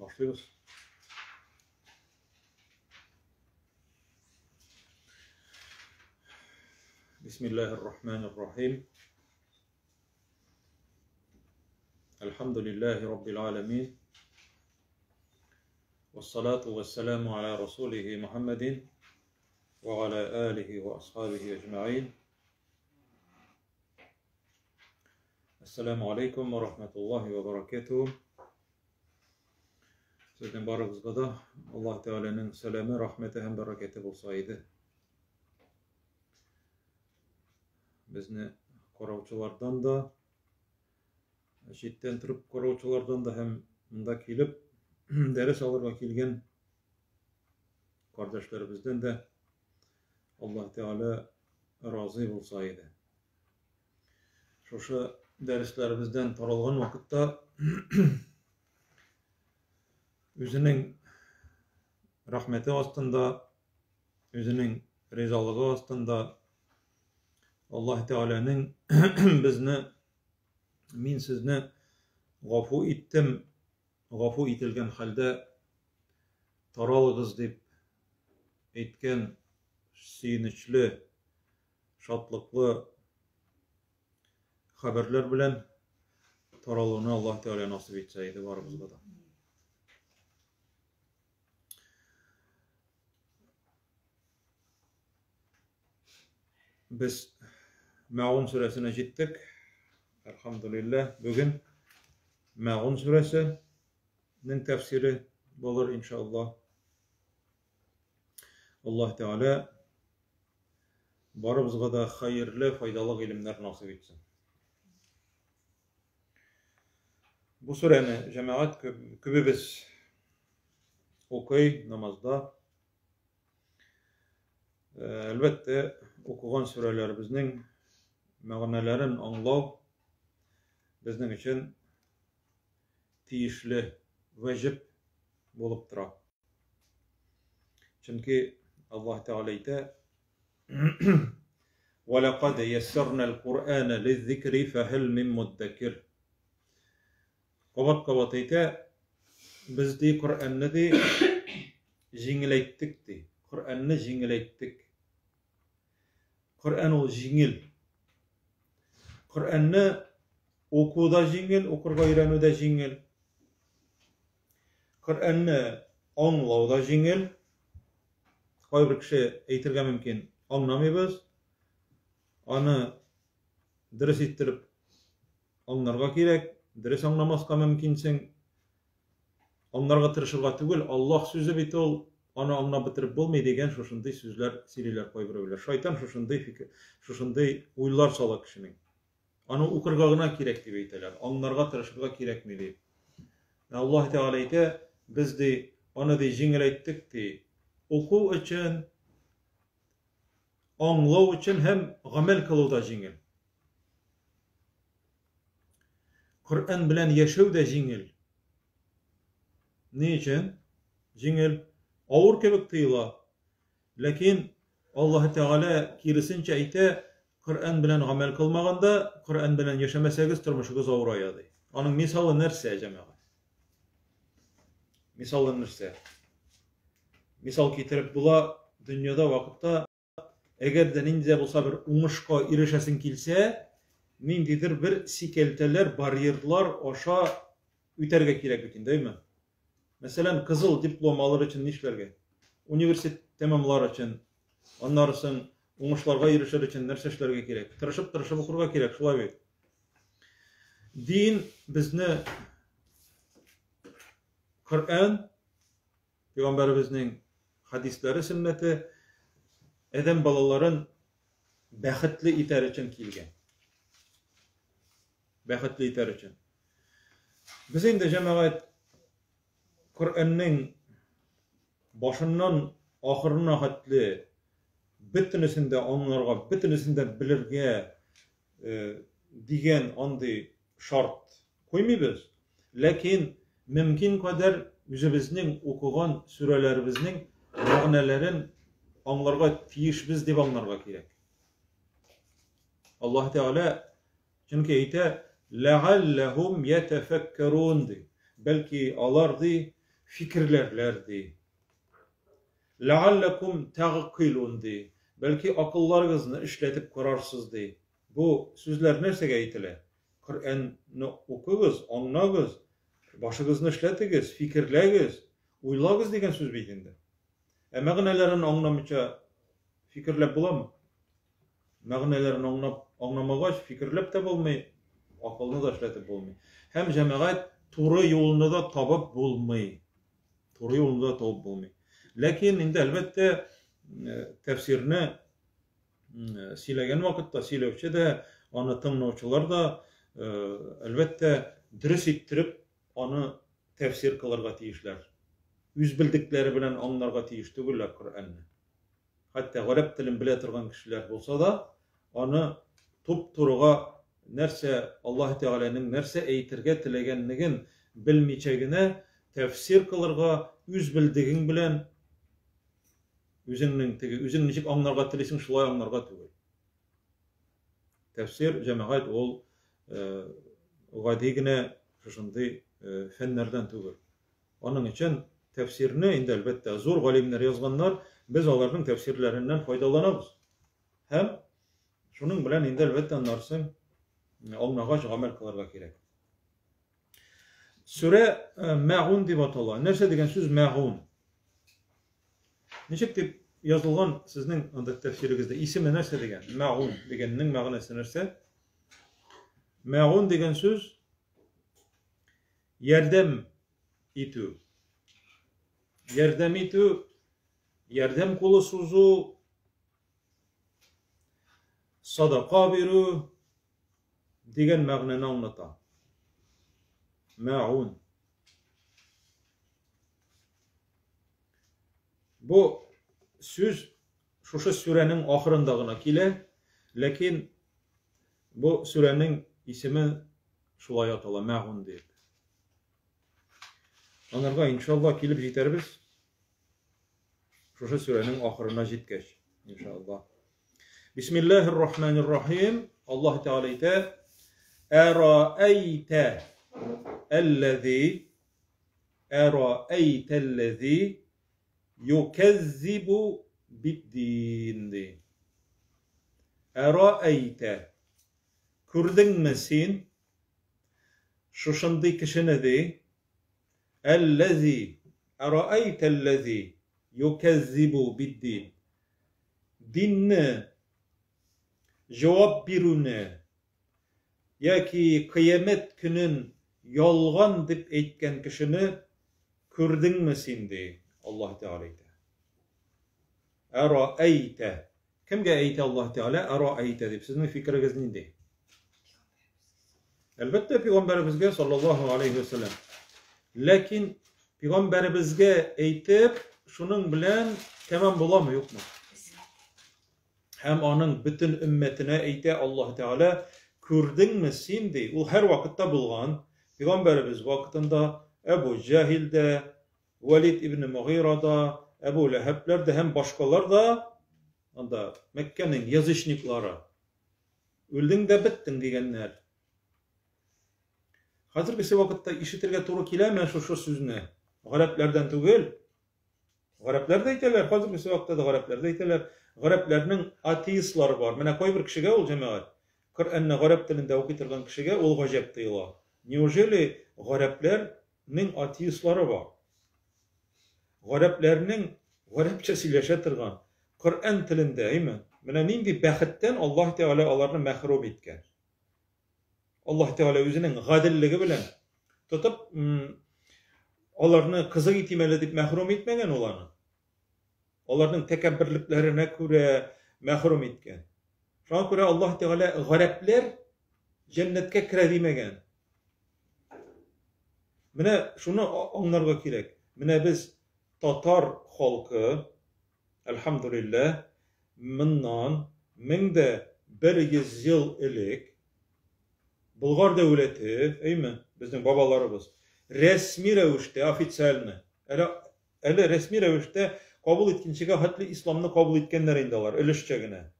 Başlıyoruz. Bismillahirrahmanirrahim. Elhamdülillahi Rabbil alemin. Vessalatu vesselamu ala Resulihi Muhammedin ve ala alihi ve ashabihi ecma'in. Esselamu aleyküm ve rahmetullahi ve berekatuhu. Sizden barınızda da Allah Teala'nın selamı, rahmeti hem bereketi bulsaydı. Bizni koravçulardan da, şitten turib koravçulardan da hem bunda kelip ders alırga kelgen kardeşlerimizden de Allah Teala razı bulsaydı. Şoşu derslerimizden taralgan vakitte özünün rahmeti astında, özünün rizalığı astında Allah Teala'nın bizni, min sizni gafu ettim, gafu etilgen halde taralığız deyip etken sevinçli, şatlıklı haberler bilen taralığını Allah Teala nasip etseydi varımızda da. Biz Maun suresine gittik. Elhamdülillah. Bugün Maun suresinin tefsiri olur inşallah. Allah Teala barımızga da hayırlı, faydalı ilimler nasip etsin. Bu sureni cemaat kübü biz okuy namazda. Elbette okugan surelerimizin mağnelerin anlav bizning için tiyişli, vecip bolup dura. Çünkü Allah Teala ite وَلَقَدْ يَسَّرْنَا الْقُرْآنَ لِلذِّكْرِ فَهَلْ مِنْ مُدَّكِرٍ Kabat ite biz de Kur'an'ı de jingileyttik de. Kur'an'ı jingileyttik. Kur'an o jingil. Kur'an'ı okuda jingil, okurga öğrenüde jingil. Kur'an'ı anlauda jingil. Kay bir kişi eytirge mümkün anlamayız. Onu ders ettirip anlarga kerek. Ders anlamaska mümkünsen anlarga tırışırga tügül. Allah sözü bit ol. Onu anlap bitirip bolmay degen şoşunday sözler, siriler koybirebilir. Şeytan şoşunday fikir, şoşunday uylar sala kişinin. Onu okurgağına kerek dep eyteler. Anlarga tırışırga kerek mi deyip. Allah Teala ite biz de onu da jingileyttik de oku için, anlaw için hem amel kılıwda jingil. Kur'an bilen yaşaw da jingil. Ne için? Jingil ağır kebek tıyla. Lakin Allah Teala kirisince ite Kur'an bilen amel kılmaganda, Kur'an bilen yaşamasagiz turmuşugiz ağır ayadı. Onun misalı nerse cemaat? Misalı nerse? Misal getirip bula dünyada vakitte eğer de nince bulsa bir uğuşka irişesin kilse nindidir bir sikelteler, bariyerler aşağı üterge kerek bütün değil mi? Mesela kızıl diplomalar için nişlerge, üniversite tamamlar için, onlar için uğuşlarga irişer için nerseşlerge kerek, tırışıp okurga kerek, şulay bey. Din bizni Kur'an, Peygamberimizin hadisleri, sünneti, edem balaların bəxtli iter için kelgen. Bəxtli iter için. Biz indi cemaat Kur'an'ın başından ahırına hatli bütünisinde anlarga, bütünisinde bilirge digen andı şart koymayız. Lakin mümkün kadar yüzümüzün okugan sürelerimizin mağnelerin anlarga tiyişbiz dep anlarga kerek. Allah Teala çünkü ite لَعَلَّهُمْ يَتَفَكَّرُونَ Belki alardı fikirlerler di. La'allakum ta'qilun di. Belki akıllarınızı işletip kurarsız di. Bu sözler nersege aytile? Kur'an'ı okuyunuz, anlayınız, başınızı işletiniz, fikirleyiz, uylagız degen söz beydinde. Mağnelerin anlamışça fikirlep bulamı? Mağnelerin anlamagaç fikirlep de bulmayı, akılını da işletip bulmayı. Hem cemaat turu yolunu da tabıp bulmayı. Turu yolunu da tabıp bulmayı. Lakin indi elbette tefsirini silegen vakitte silevçe de anlatımlauçular da elbette dürüst ettirip onu tefsir kılarga tiyişler. Yüz bildikleri bilen anlarga tiyiş tügüller Kur'an'ı. Hatta garip dilin bile turgan kişiler bolsa da onu tup turuga nerse Allah Teala'nın nerse eytirge tilegenligin bilmeyeceğine tefsir kılarga yüz bildigin bilen üzünün içip anlarga tilesin şulay anlarga tügül. Tefsir cemaat ol gadigine şuşunday fenlerden tügül. Onun için tefsirini indi elbette zor galimler yazganlar biz onların tefsirlerinden faydalanabız. Hem şunun bilen indi elbette anlarsın anlagaç amel kılarga gerek. Süre Ma'un dip atala. Nerse degen söz Ma'un. Neçik dip yazılgan sizning anda tefsirinizde ismi nerse degen? Ma'un degenning ma'nası nerse? Ma'un degen söz yardem itu. Yardem itu, yardem kolu suzu, sadaka biru degen ma'nını anlata. Ma'un. Bu söz şuşu sürenin ahırındagına kile, lakin bu sürenin ismi şulay atala, Ma'un deyip. Onlarga inşallah kilip jeterbiz. Şuşu sürenin ahırına jetkeş inşallah. Bismillahirrahmanirrahim. Allah Teala ite Era'eyte ellezî yukezzibu biddin. Era'eyte kürdün mesin şuşunday kişini de Era'eytellezî yukezzibu biddin. Dinni cevap birune ya ki kıyamet günün yolgan dip eytken kişini kürdün mesin de Allah Teala ite. Era'eyte. Kimge eyte Allah Teala? Era'eyte dip. Sizin fikriniz neydi? Elbette Peygamberimizge sallallahu aleyhi ve sellem. Lakin Peygamberimizge eytip şunun bilen tamam bulamı yok mu? Hem onun bütün ümmetine eyte Allah Teala kürdün mesin de. O her vakitte bulgan. Peygamberimiz vaktinde Ebu Cehil'de, Velid İbni Mughira'da, Ebu Leheb'lerde hem başkalar da Mekke'nin yazışnikları öldün de bittin diyenler. Hazırkisi vakitte işitirge turu kileme şu sözüne. Gareplerden tügül. Garepler de eyteler. Hazırkisi vakitte de garepler de eyteler. Gareplerinin ateistları var. Mene koy bir kişiye ol cemaat. Kur'an'ı garep dilinde okuturgan kişiye ol gacep deyla. Neujeli gareplerinin ateistları var. Gareplerinin garepçe sileşetirgan. Kur'an dilinde eymi? Mene nindi baxitten Allah Teala onlarını mahrum etken. Allah Teala özünün gadilligi bilen tutup onlarını kızık itimel edip mahrum etmegen olanı. Onların tekebbürlüklerine göre mahrum etken. Şuna göre Allah Teala garepler cennetke kiredimegen. Mine şunu anlarga gerek. Mine biz Tatar halkı elhamdülillah minnan 1100 yıl ilik Bulgar devleti, eymi? Bizim babalarımız resmi revişte, ofisialni, ele resmi revişte kabul etkinçige hatli İslam'ını kabul etkenler indalar, ölüşçegine.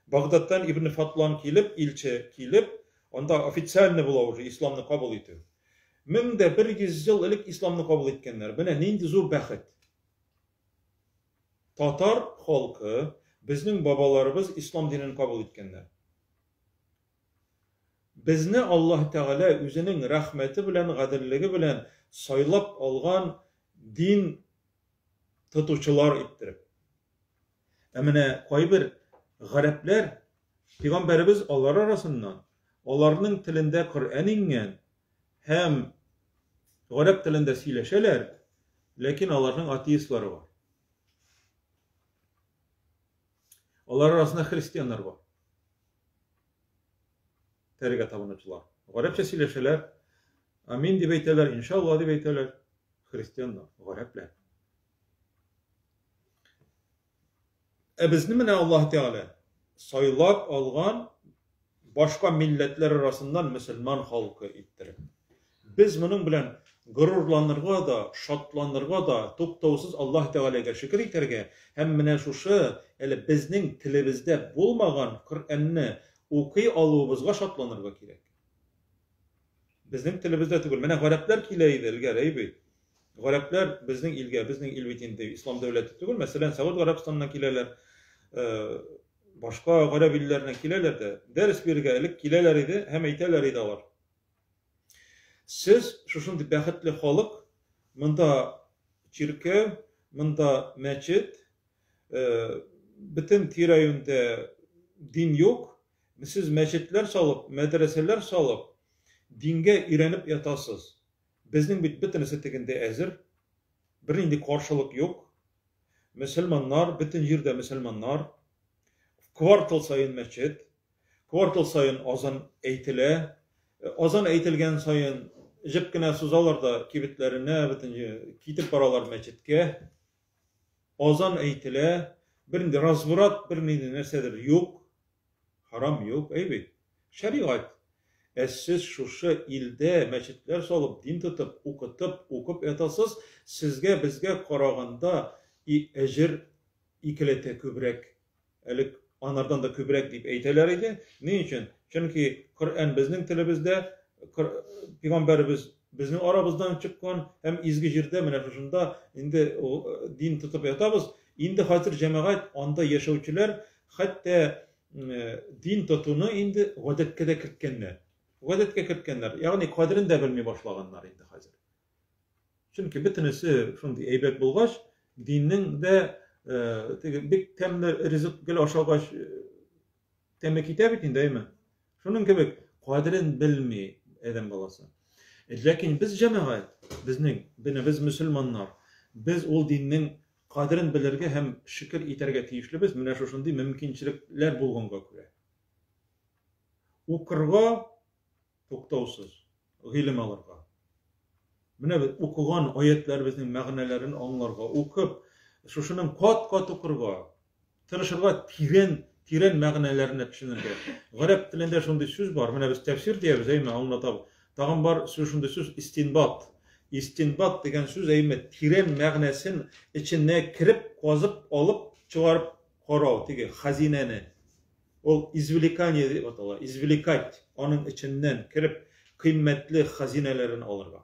Bağdat'tan İbn Fatlan kilip, ilçe kilip, onda ofisialni bulavıcı İslam'ını kabul ediyor. 1100 yıl ilk İslam'ı kabul etkenler. Bana neydi zor bəxet. Tatar halkı, bizning babalarımız İslam dinini kabul etkenler. Bizni Allah Teala özünün rahmeti bilen, gadilligi bilen saylap algan din tutucular ettirip. Emine bir garipler, Peygamberimiz Allah arasından, onların tilinde Kur'an ingen, hem garip tilinde söyleşeler, lakin onların ateistleri var. Onlar arasında Hristiyanlar var. Tarikat tapınıcılar. Garipçe söyleşeler, amin deyip eyteler, inşallah deyip eyteler. Hristiyanlar, garipler. Bizni mine Allah Teala saylap algan başka milletler arasından Müslüman halkı ettirip. Biz bunun bilen gururlanırga da, şatlanırga da, toktavsız Allah Teala'ya şükür eterge, hem mine şuşu, bizning tilimizde bulmagan Kur'an'ı okuy alubuzga şatlanırga gerek. Bizning tilimizde tugul. Mine garipler kileydi ilger, eybi. Garipler bizning ilge, bizning ilbitinde, İslam devleti tugul. Mesela Saud Arabistan'dan kileler, başka garip illerine kileler de, ders birgelik kileler idi, hem eyteler idi var. Siz şuşun bəxetli halk, mında çirkev, mında meçit, bütün tirayunda din yok. Siz meçitler salıp, medreseler salıp, dinge irenip yatasız. Bizning bütünüsü tekinde ezir. Birinde karşılık yok. Müslümanlar, bütün yerde Müslümanlar, kvartal sayın meçit, kvartal sayın azan eytile, azan eytilgen sayın jipkine suzalarda kibitlerine kitip paralar meçitke, azan eytile, birinde razvurat, birinde nersedir yok, haram yok, eybi. Şeriat. Siz şuşu ilde meçitler salıp, din tutup, okup etasız, sizge, bizge karaganda ecir ikilete kübrek, anardan da kübrek deyip eyteler idi. Ne için? Çünkü Kur'an bizning tilimizde, Peygamberimiz bizning aramızdan çıkan hem izgi jirde mine şuşunda indi din tutup yatabız. Indi hazır cemaat anda yaşavçılar hatta din tutunu indi gadetke de kirtkenler. Gadetke kirtkenler. Yani kadrini de bilmeye başlaganlar indi hazır. Çünkü bütünüsü şundi eybek bulgaç dinin de bir temler rizık gel aşağıgaç temme kitap etin değil mi? Şunun gibi kadrini bilmeye eden balası. Lakin biz cemaat, biz Müslümanlar, biz ol dinin kadrini bilirge hem şükür iterge tiyişli biz mine şuşundi mümkünçilikler bulgunga göre. Okurga toktavsız, ilim alırga. Mine okugan ayetler bizning ma'nalarini anlarga, okup şuşunun kat okurga, tırışırga tiren ma'nalarini tushunirga. Garip tilinde şunday söz var. Mine biz tefsir deymiz, eymi anlatab. Tağın var şunday söz istinbat. İstinbat degen söz eymi tiren ma'nasin içine kirip, qazıp alıp çıgarıp qarav, tege hazineni. O izvilikanye deyip atalar. İzvilikat onun içinden kirip kıymetli hazinelerini alırga.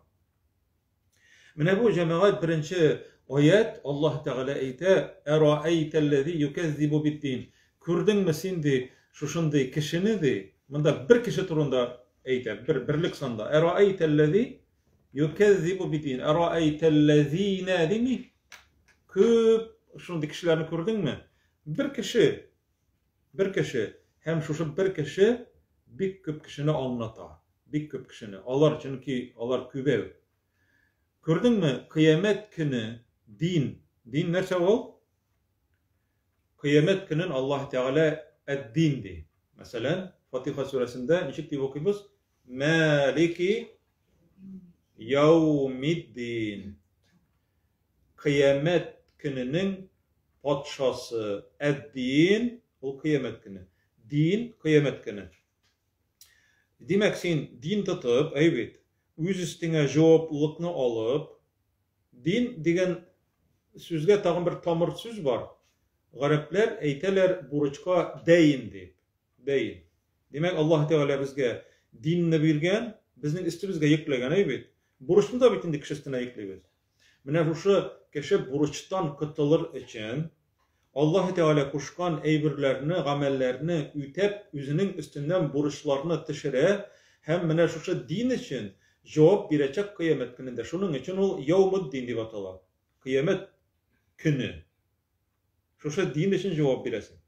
Mine bu cemaat birinci ayet Allah Teala eyte era'eytellezî yukezzibu bid-din. Kürdün mü sindi şuşunday kişini de bunda bir kişi turunda eyte birlik sanda era'eytellezî yukezzibu bid-din. Era'eytellezîne değil mi? Küp şunday kişilerini kürdün mü? Bir kişi hem şuşu bir kişi bir küp kişini anlatar. Bir küp kişini alar çünkü alar kübev. Gördün mü? Kıyamet günü din nerse ol? Kıyamet günün Allah Teala ed-dindi. Mesela Fatiha suresinde nişik diye okuyumuz? Maliki yevmiddin. Kıyamet gününün patşası ed-din o kıyamet günü. Din kıyamet günü. Demek sen din tutup, evet, öz üstüne cevaplıkını alıp, din degen sözge tağın bir tamır söz var. Garipler eyteler buruçka deyin deyip. Demek Allah Teala bizge dinini bilgen, bizning üstümüzge yüklegen, evet. Burçlu da bitindi kişisine ekleyiniz. Mine şu kişi burçtan kıtılır için Allah Teala kuşkan eybirlerini, amellerini ütep, yüzünün üstünden burçlarını tışıre, hem mine şu din için cevap birecek kıyamet gününde. Şunun için o yevmud din diye atalar. Kıyamet günü. Şu din için cevap biresin.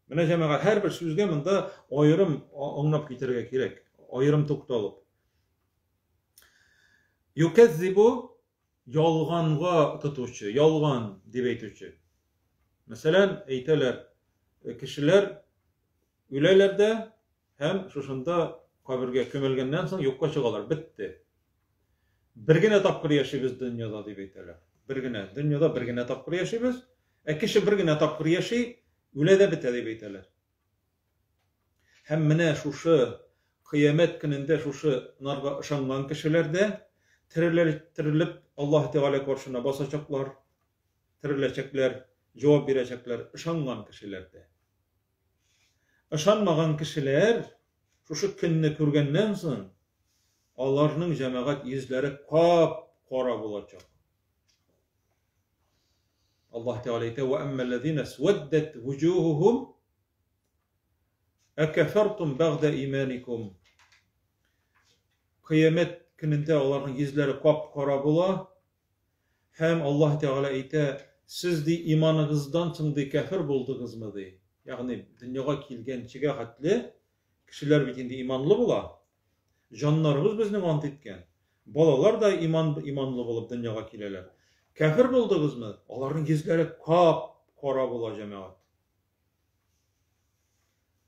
Mine cemaat her bir sözge mında ayrım anlap getirge gerek. Ayrım toktalıp. Yukezzibu yalğanğa tutucu, yalğan diye eytücü. Mesela eyteler kişiler ülelerde hem şuşunda kabirge kömülgenden soň yokka çıgalar, bitti. Birgine tapkır yaşayız dünyada diye eyteler. Birgine, dünyada birgine tapkır yaşayız. Kişi birgine tapkır yaşay, ülede bitti diye eyteler. Hem mine şuşu kıyamet gününde şuşu narga ışangan kişilerde tirilip Allah Teala karşısına basacaklar, tirilecekler, cevap verecekler ışangan kişilerde. Işanmagan kişiler şu günni körgenden soň Allah'ın cemaat yüzleri kap-kara bolacak. Allah Teala ayta: "Ve emmellezine swaddat wujuhuhum ekefertum ba'da imanikum." Kıyamet gününde onların yüzleri kap-kara bola. Hem Allah Teala ayta: "Siz de imanınızdan çıngdy kafir boldyňyzmy?" diye. Yani dünyaya kelgen çige hatly kişiler bitinde imanlı bola. Canlarımız bizning ant etken. Balalar da imanlı bolup dünyaya keleler. Kafir boldyňyzmy? Onların yüzleri kap-kara bola cemaat.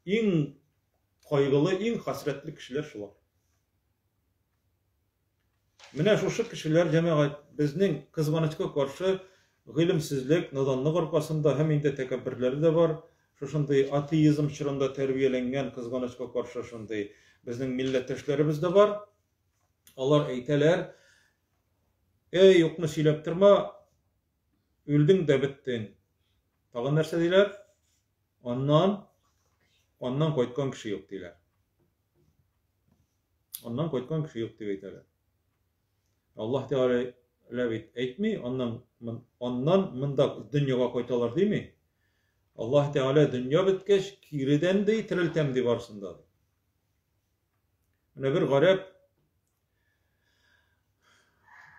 En kaygılı, en hasretli kişiler şular. Mine şu kişiler cemaat bizning kızganyçyga karşı gılimsizlik, nadanlyk arkasında hem inde tekebbürleri de var. Şuşunday ateizm çırında terbiyelengen kızganyçyga karşı şunday bizning milletdeşlerimiz de var. Onlar eyteler: "Ey yokny silep turma, öldüň de bitdiň." Tagan nerse diýler? Ondan koytkan kişi yok diýler. Ondan koytkan kişi yok diýip eyteler. Allah Teala lewit etmi, ondan mındak dünyaga koytalar diými? Allah Teala dünya bitkeş kiriden de tiriltem diýip barsynda. Mine bir garip,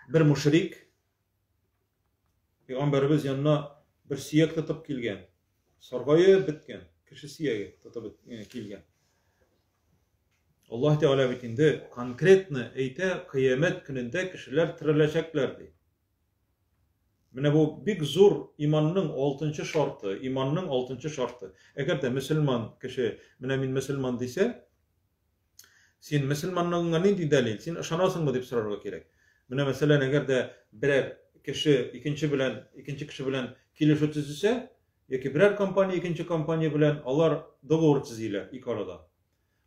bir müşrik Peygamberimiz yanına bir siyek tutup kelgen. Sargayı bitken, kişi siyegi tutup kelgen. Allah Teala bitinde konkretni eyte kıyamet gününde kişiler tirileceklerdi. Mine bu big zor imanның 6-njy şarty, imanның 6-njy şarty. Egerde musulman kişi mine min musulman diýse, sen musulmanlygyňa näme delil? Sen ışanasyňmy diýip sorarga kerek. Mine meselem egerde birer kişi ikinci kişi bilen kilişe tüzüse, ýa-ki birer kompaniýa ikinci kompaniýa bilen alar dogowur tüzýler iki arada.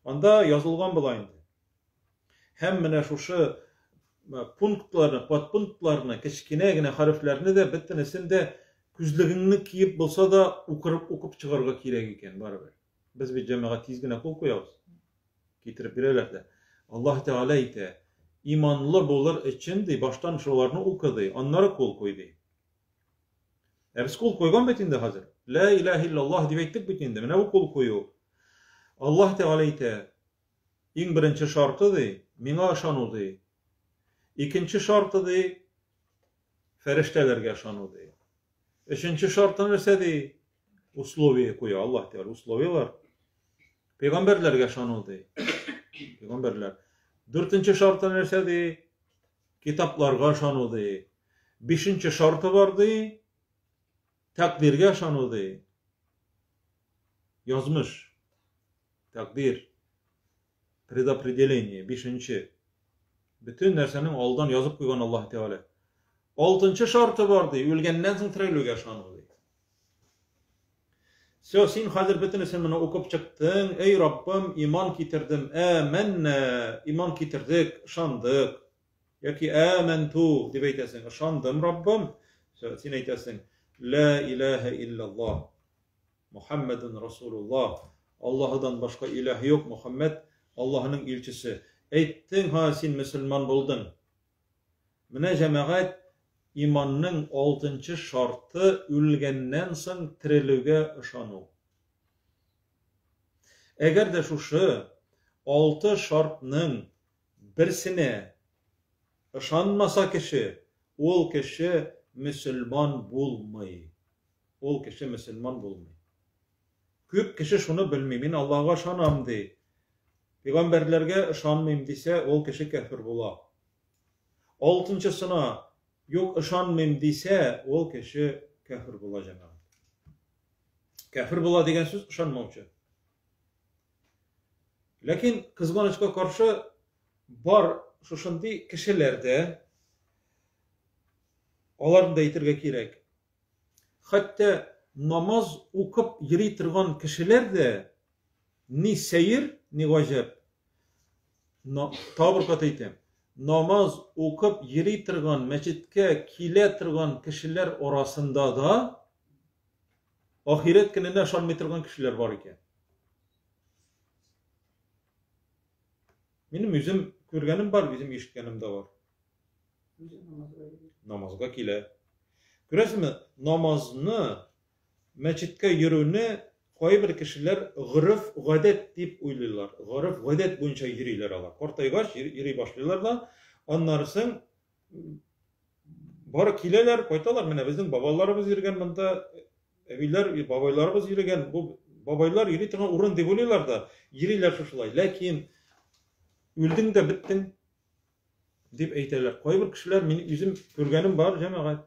Onda yazılgan bulayındı. Hem mine şuşu punktlarını, podpunktlarını, kiçkinegine harflerini de bittinesinde küzlüğünü kiyip bolsa da okup çıgarga kerek eken barabir. Biz bir cemaat tizgine kol koyabız. Getirip birelerde. Allah Teala ite imanlı bolar için de baştan şolarını okudy, onlara kol koydu. Biz kol koygan bitinde hazır. La ilahe illallah diýip bitinde. Mine bu kol koyuyor. Allah Teala ite iň birinçi şartydy, meňe aşanydy. İkinci şartydy, feriştelerge aşanydy. Üçinçi şarty näsedi? Uslowiýa koýar Allah Teala, uslowiýalar. Peygamberlerge aşanydy. Peygamberler. Dörtünçi şarty näsedi? Kitaplarga aşanydy. Beşinçi şarty bardy, takdirge aşanydy. Yazmış. Takdir, предопределение, 5-nji. Bütün nersenin aldan yazıp koygan Allah Teala. 6-njy şarty bardy, ölgenden soň tirilge aşanydy. Sen hazır bütün sen meni okup çykdyň, ey Rabbim iman kitirdim, amenne, iman kitirdik, ışandyk. Ýa-ki amantu diýip eýtesen, ışandım Rabbim. Sen eýtesen, la ilahe illallah, Muhammedun Rasulullah. Allah'dan başka ilah yok. Muhammed Allah'ın ilçisi. Әйттең ха син мөселман булдың. Менә җәмәгать иманның 6нчы шарты үлгәннән соң терелүгә ышану. Әгәр дә шушы 6 шартның берсенә ышанмаса кеше, ул кеше мөселман булмый. Ул кеше мөселман булмый. Күп кеше шуны белми, мин Аллаһка ышанам ди. Пәйгамбәрләргә ышанмыйм дисә, ул кеше кафир була. 6нчысына юк ышанмыйм дисә, ул кеше кафир була җәмәгать. Кафир була дигән сүз ышанмаучы. Ләкин кызганычка каршы бар шушындый кешеләрдә аларны да әйтергә кирәк. Хәтта намаз укып йөри торган кешеләр дә ни сәйр, ни гаҗәп. Табыр кат әйтәм. Намаз укып йөри торган, мәчеткә килә торган кешеләр арасында да ахирет көненә ышанмый торган кешеләр бар икән. Минем үзем күргәнем бар, үзем ишеткәнем дә бар. Намазга килә. Күрәсезме, намазны, мәчеткә йөрүне кайбер кешеләр гырыф, гадәт дип уйлыйлар. Гырыф, гадәт буенча йөриләр алар. Картайгач йөри башлыйлар да, аннарсын бары киләләр, кайталар. Менә безнең бабаларыбыз йөргән монда, әбиләр, бабайларыбыз йөргән, бу бабайлар йөри торган урын дип уйлыйлар да, йөриләр шушылай. Ләкин үлдең дә биттең дип әйтәләр. Кайбер кешеләр, мин үзем күргәнем бар җәмәгать.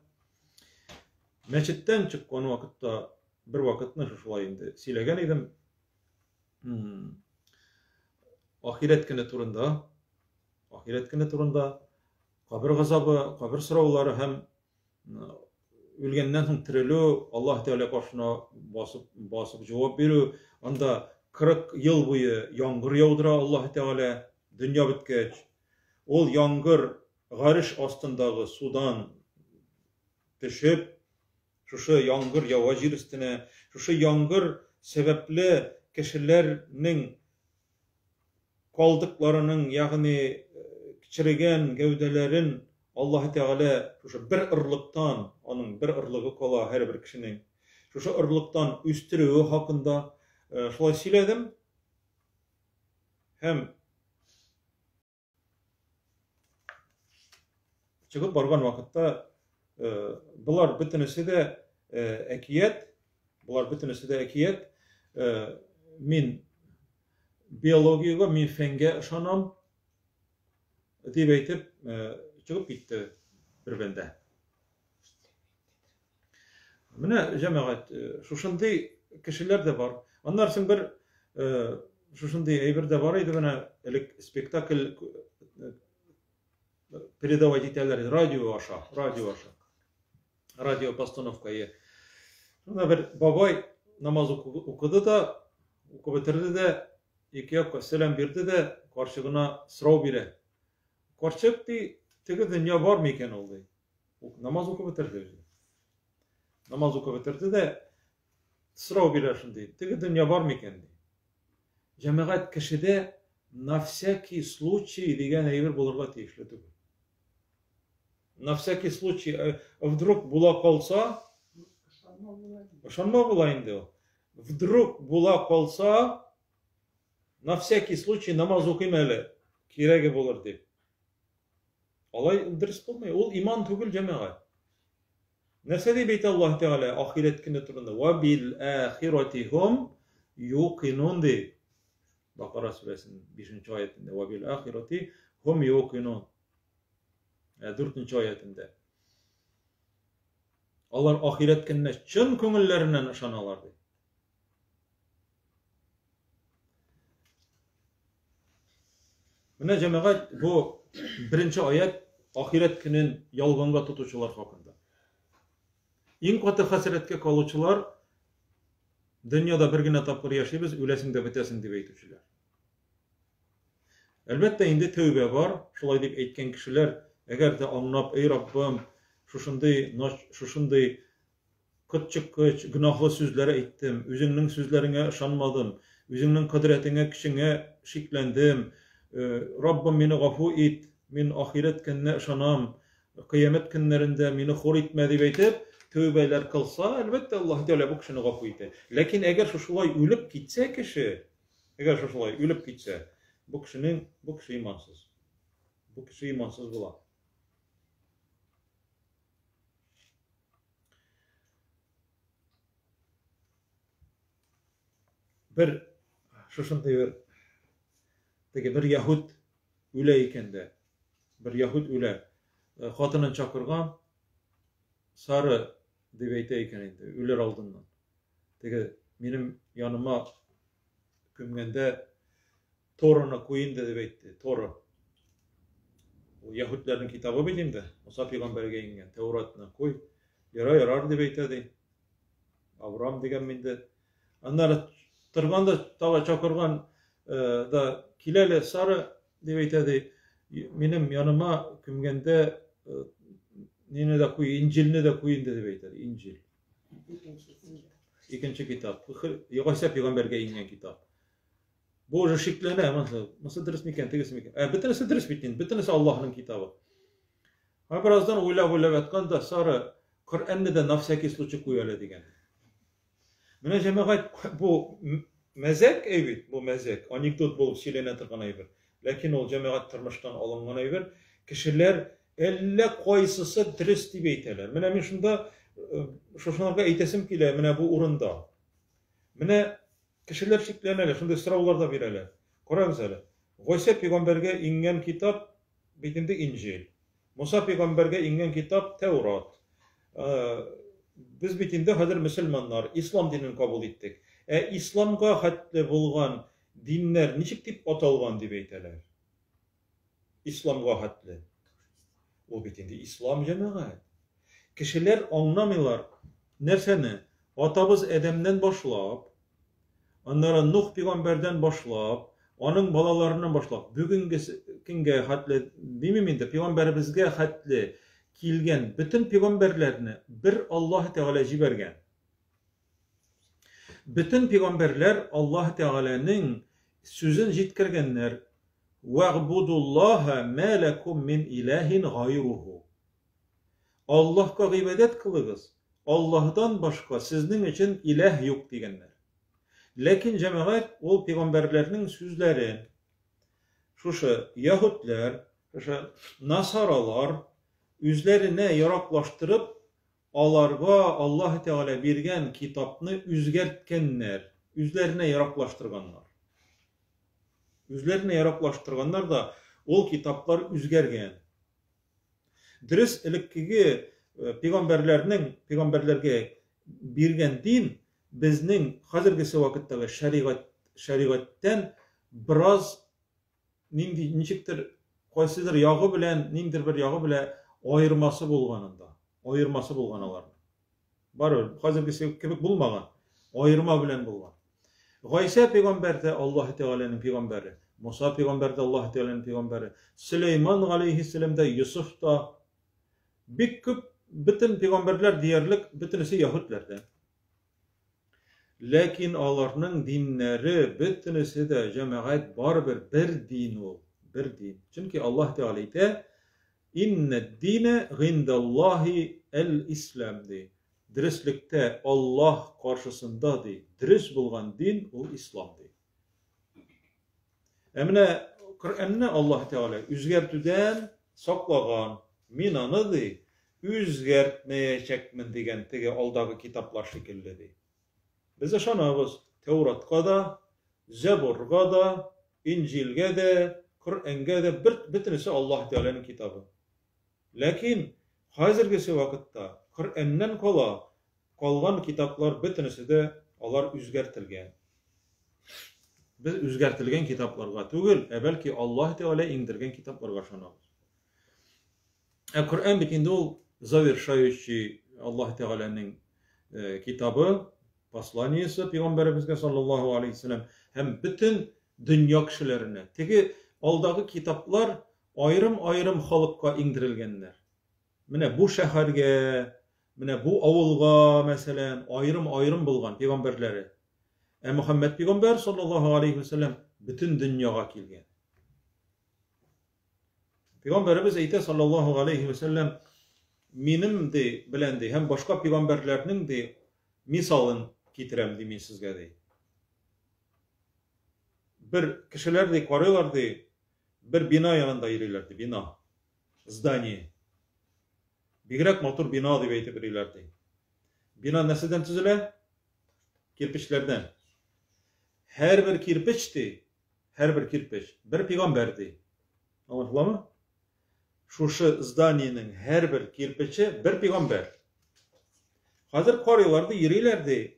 Мәчеттән чыккан вакытта bir вакытны шушылай инде сөйләгән идем. Ахирет көне турында, кабер газабы, кабер сораулары һәм үлгәннән соң терелү, Аллаһ Тәгалә каршына басып җавап бирү, анда 40 ел буе яңгыр яудыра Аллаһ Тәгалә дөнья беткәч. Ул яңгыр гариш астындагы судан төшеп, шушы яңгыр ява җир өстенә, шушы яңгыр сәбәпле кешеләрнең калдыкларының, ягъни кичерегән гәүдәләрен Аллаһ Тәгалә шушы бер ырлыктан, аның бер ырлыгы кала һәр бер кешенең, шушы ырлыктан үстерүе хакында шулай сөйләдем. Һәм чыгып барган вакытта булар бөтенесе дә әкият. Мин биологиягә, мин фәнгә ышанам дип әйтеп чыгып китте бер бәндә. Менә җәмәгать, шушындый кешеләр дә бар. Аннан соң бер шушындый әйбер дә бар иде, менә элек спектакль передавать итәләр радио аша. Радио постановкага. Шунда бер бабай намаз укыды да, укып бетерде дә, ике якка сәлам бирде дә, карчыгына сорау бирә. Карчык ди, теге дөнья бар микән ул ди. Намаз укып бетерде. Намаз укып бетерде дә, сорау бирә шундый, теге дөнья бар микән ди. Җәмәгать кешедә на всякий случай дигән әйбер булырга тиешле түгел. На всякий случай, вдруг була калса, ышанма була инде. Вдруг була калса, на всякий случай намаз укыйм әле, кирәге булыр дип. Алай дөрес булмый, ул иман түгел җәмәгать. Нәрсә дип әйтә Аллаһ Тәгалә ахирет көне турында? Ва бил ахиратихум юқинун ди. Бакара сүрәсенең 5-нче аятында. Ва бил ахиратихум юқинун. 4-нче аятында. Алар ахирет көненә чын күңелләреннән ышаналар ди. Менә җәмәгать, бу 1-нче аят ахирет көнен ялганга тотучылар хакында. Иң каты хәсрәткә калучылар дөньяда бер генә тапкыр яшибез, үләсең дә бетәсең дип әйтүчеләр. Әлбәттә инде тәүбә бар, шулай дип әйткән кешеләр, әгәр дә аңлап, ey Раббым, шушындый кытчыккыч, гөнаһлы сүзләр әйттем, үзеңнең сүзләреңә ышанмадым, үзеңнең кудрәтеңә, көчеңә шикләндем, Rabbim meni gafu et, men ahiret gününe ışanam, kıyamet günlerinde meni hor etme dep aytып, tövbeler kılsa, elbette Allah Teala bu kişini gafu eder. Lakin eğer şuşulay ölüp gitse kişi, bu kişi imansız. Bu kişi imansız bular. Bir şuşunday bir Yahud öle ikende, bir Yahud öle, hatının çakırgan, sarı dep aytayken endi, öler aldından. Benim yanıma kümgende Tora'na koyun dep aytdı, Tora. O Yahudların kitabı bilindi. Musa peygamberge ingen, Tevrat'na koy. Yarar dep aytadi. Avram degen minde. Anlar tırganda tağa çakırgan da kilele sarı dep aytadi. Benim yanıma kümgende nene de koy, İncil'ni de koyun dep aytadi. İncil. İkinci kitap. Yahya peygamberge ingen kitap. Bu şeklene nasıl ders miken, tegis miken. Bütünüsü ders bitin, bütünüsü Allah'ın kitabı. Ha birazdan oylab atkan da sarı Kur'an'da da nafsaki sluçu koyuyor degen. Mene cemaat bu mezek evet, bu mezek anekdot bolup söylenen turgan ayber. Lakin ol cemaat turmuştan alıngan ayber. Kişiler elle koysusu ders dep aytalar. Mene men şunda şoşunlarga aytasim kile, mene bu urunda. Mene kişiler şekleneler, şunda sıravlar da vereler. Koramız hele. Gayse peygamberge ingen kitap bitinde İncil. Musa peygamberge ingen kitap Tevrat. Biz bitinde hazır Müslümanlar İslam dinini kabul ettik. İslamga hatlı bulgan dinler niçik dip atalgan dep aytalar. İslamga hatlı. O bitinde İslam cemaat. Kişiler anlamıyorlar. Nerseni? Atabız Edem'den başlap, onlara Nuh peygamberden başlap, onun balalarından başlap, bugünkü hatlı demiminde peygamberimizge hatlı kilgen bütün peygamberlerini bir Allah Teala jibergen. Bütün peygamberler Allah Teala'nın sözün jetkirgenler. Ve'budullaha ma lekum min ilahin gayruhu. Allah'a ibadet kılınız. Allah'tan başka sizin için ilah yok degenler. Lakin cemaat ol peygamberlerinin sözleri, şuşu Yahudlar, şuşu Nasaralar üzlerine yaraklaştırıp alarga Allah Teala bergen kitapны üzgertkenler, üzlerine yaraklaştırganlar. Üzlerine yaraklaştırganlar da ol kitaplar üzgergen. Dürüst ilikkigi peygamberlerge bergen din bizning hazırgisi vakitdagi şeriattan biraz niçiktir qaysidir yağı bilen, nimdir bir yağı bile ayırması bolganalar. Barır, hazırgisi kebek bulmagan, ayırma bilen bolgan. Gayse peygamber de Allah Teala'nın peygamberi, Musa peygamber de Allah Teala'nın peygamberi, Süleyman aleyhisselam da, Yusuf da, bütün peygamberler diyerlik, bütünüsü Yahudlerden. Lakin onların dinleri, bütünüsü de cemaat barber bir din o, bir din. Çünkü Allah Teala ite, inne dine gindallahi el-İslam de. Dürüstlükte Allah karşısında de. Dürüst bulgan din o İslam de. Emine Kur'an'ı Allah Teala üzgertüden saklagan minanı de. Üzgertmeyecekmin degen tege aldağı kitaplar şekilde de. Biz aşanağız Tevrat'a da, Zebur'a da, İncil'e de, Kur'an'a da bütünüsü Allah Teala'nın kitabı. Lakin hazırgisi vakitte Kur'an'dan kalgan kitaplar bütünüsü de alar üzgertilgen. Biz üzgertilgen kitaplarga tugul, belki Allah Teala indirgen kitaplarga aşanağız. Kur'an bitinde ol zaвершающий Allah Teala'nın kitabı, Poslaniyesi Peygamberimizge sallallahu aleyhi ve sellem hem bütün dünya kişilerine. Teki aldağı kitaplar ayrım halkka indirilgenler. Mine bu şehirge, mine bu avulga mesela ayrım bulgan peygamberleri. Muhammed Peygamber sallallahu aleyhi ve sellem bütün dünyaya kelgen. Peygamberimiz eyte sallallahu aleyhi ve sellem minim de bilen de hem başka peygamberlerinin de misalın getirem de min sizge de. Bir kişiler de karıyorlar de bir bina yanında yürüyorlardı, bina. Zdaniye. Bigrek motor bina diye eytip yürüyorlardı. Bina neseden tüzüle? Kirpiçlerden. Her bir kirpiçti, her bir kirpiç bir peygamberdi. Anlaşıldı mı? Şu zdaniyenin her bir kirpiçi bir peygamber. Hazır karıyorlardı, yürüyorlardı.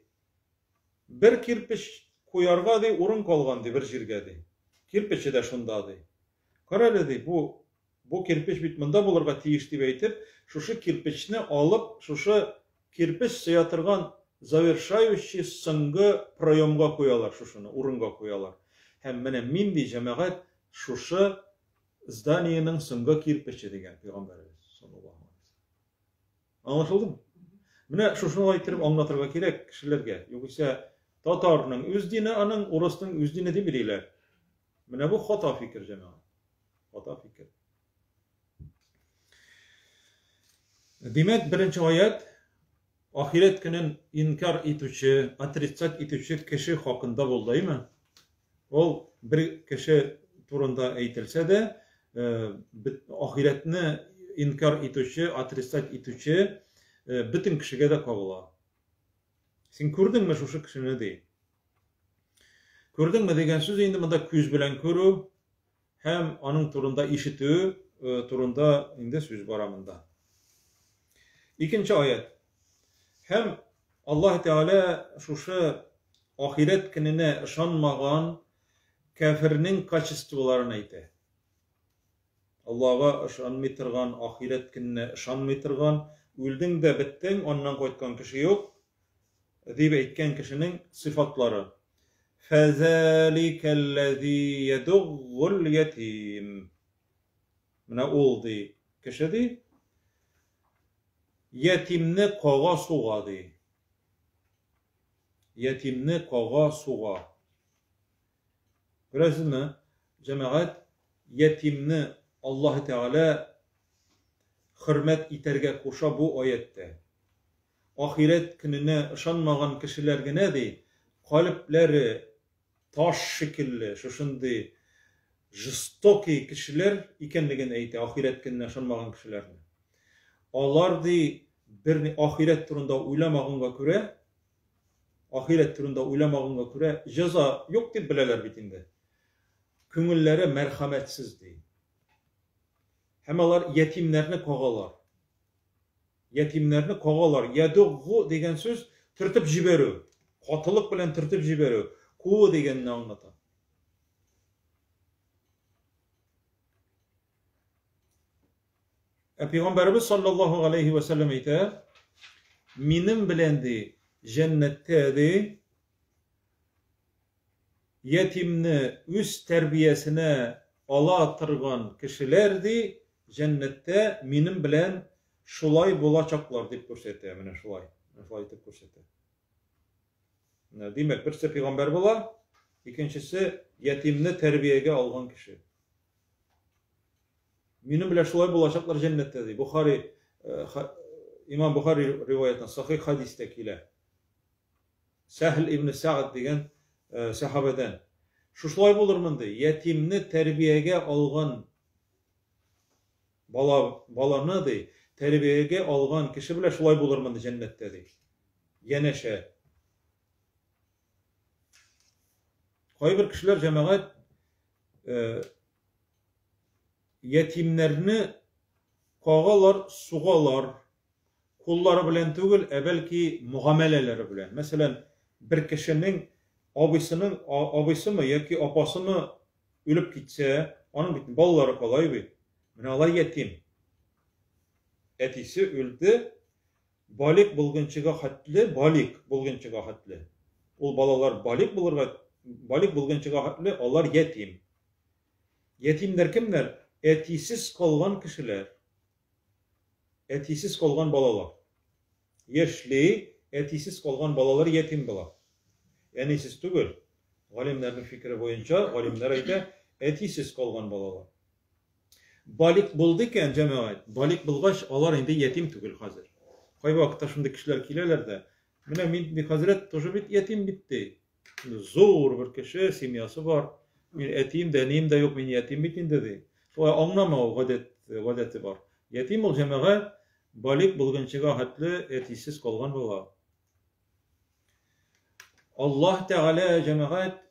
Bir kirpiç koyarga de urun kalgandı bir jirge de. Kirpiçi de şundadı. Karaladı bu kirpiç bitminde bulurga tiyişti beytip, şu kirpiçini alıp, şu kirpiç sayatırgan zaвершающий sıngı proyomga koyalar şunu, urunga koyalar. Hem mene min di cemaat şu zdaniyenin sıngı kirpiçi degen Peygamberimiz sallallahu aleyhi ve sellem. Anlaşıldı mı? Mene şunu aytırıp anlatırga kerek kişilerge. Yoksa Tatarның öz dini, anın Urus'un öz dini de bilirler. Mene bu hata fikir cemaat. Hata fikir. Demek birinci ayet ahiret günün inkar etüçü, atritsat etüçü kişi hakkında buldayım. O bir kişi turunda eğitilse de ahiretini inkar etüçü, atritsat etüçü bütün kişiye de kağıla. Sen gördün mü şu kişini değil? Gördün mü degen söz indi bunda küz bilen körü hem anın turunda işitü turunda indi söz baramında. İkinci ayet. Hem Allah Teala şu ahiret gününe ışanmagan kafirinin kaçıstılarını aytı. Allah'a ışanmaytırgan, ahiret gününe ışanmaytırgan, öldün de bittin, ondan koytkan kişi yok. Deyip etken kişinin sıfatları. فَذَٰلِكَ الَّذ۪ي يَدُغُّ الْيَت۪يمِ Buna oldu kişi de yetimni koğa suğadı. Yetimni koğa suğa. Görüyorsunuz mu? Cemaat yetimni Allah Teala hürmet iterge koşa bu ayette. Ahiret gününe ışanmagan kişilerge ne dey? Kalpleri taş şekilli, şuşundi jistoki kişiler ikenligini eyti ahiret gününe ışanmagan kişilerine. Onlar dey bir ahiret turunda uylamagınga göre, ahiret turunda uylamagınga göre ceza yok deyip bileler bitinde. Köngülleri merhametsiz dey. Hem onlar yetimlerini koğalar. Yetimlerini koğalar. Yaduğu degen söz tırtıp jiberu. Katılık bilen tırtıp jiberu. Kuğu degenini anlatan. Peygamberimiz sallallahu aleyhi ve sellem eyte minim bilendi cennette de yetimni üst terbiyesine ala tırgan kişilerdi cennette minim bilen şulay bulacaklar deyip görsete. Mine şulay deyip görsete. Demek birisi peygamber bola, ikincisi yetimni terbiyege algan kişi. Minim bilen şulay bulacaklar cennette dey. Bukhari, İmam Bukhari rivayetinden sahih hadistekiyle Sehl ibn Sa'd degen sahabeden şulay bulurmun dey. Yetimni terbiyege algan balanı dey. Terbiyege algan kişi bile şulay bulurmun dey cennette dey. Yeneşe. Kayber kişiler cemaat yetimlerini kağalar, suğalar, kulları bilen tügül, belki muameleleri bilen. Mesela bir kişinin abisi mı, yaki apası mı ölüp gitse, onun bütün balları kalay bir. Minalay yetim. Etisi öldü, balik bulgunçıga hatlı, balik bulgunçıga hatlı. O balalar balik bulgunçıga hatlı, onlar yetim. Yetimler kimler? Etisiz kalgan kişiler. Etisiz kalgan balalar. Yaşlı, etisiz kalgan balalar yetim bala. Yani siz tügül. Galimlerin fikri boyunca, galimler ayda etisiz kalgan balalar. Balik buldu iken cemaat, balik bulgaç alar indi yetim tügül hazır. Kay vakıtta şunda kişiler kileler de, mine bir hazret toju bit yetim bitti. Zor bir kişi simyası var. Min etim deneyim de yok, min yetim bitin dedi. O anlama o gadeti var. Yetim ol cemaat, balik bulgunçıga hatlı etisiz kalgan bola. Allah Teala cemaat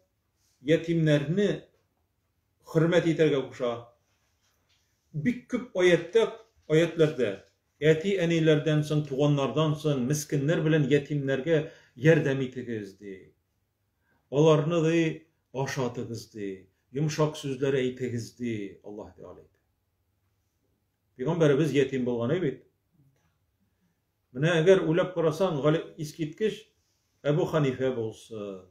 yetimlerini hürmet iterge kuşa. Bir küp ayetlerde eti enilerdensin, tuğanlardansın, miskinler bilen yetimlerge yardım etegizdi. Olarını da aşatıgızdi. Yumuşak sözleri eytegizdi Allah Teala. Peygamberimiz yetim bolgan ebit. Mine eğer ulap karasan iskitkiş Ebu Hanife bolsun,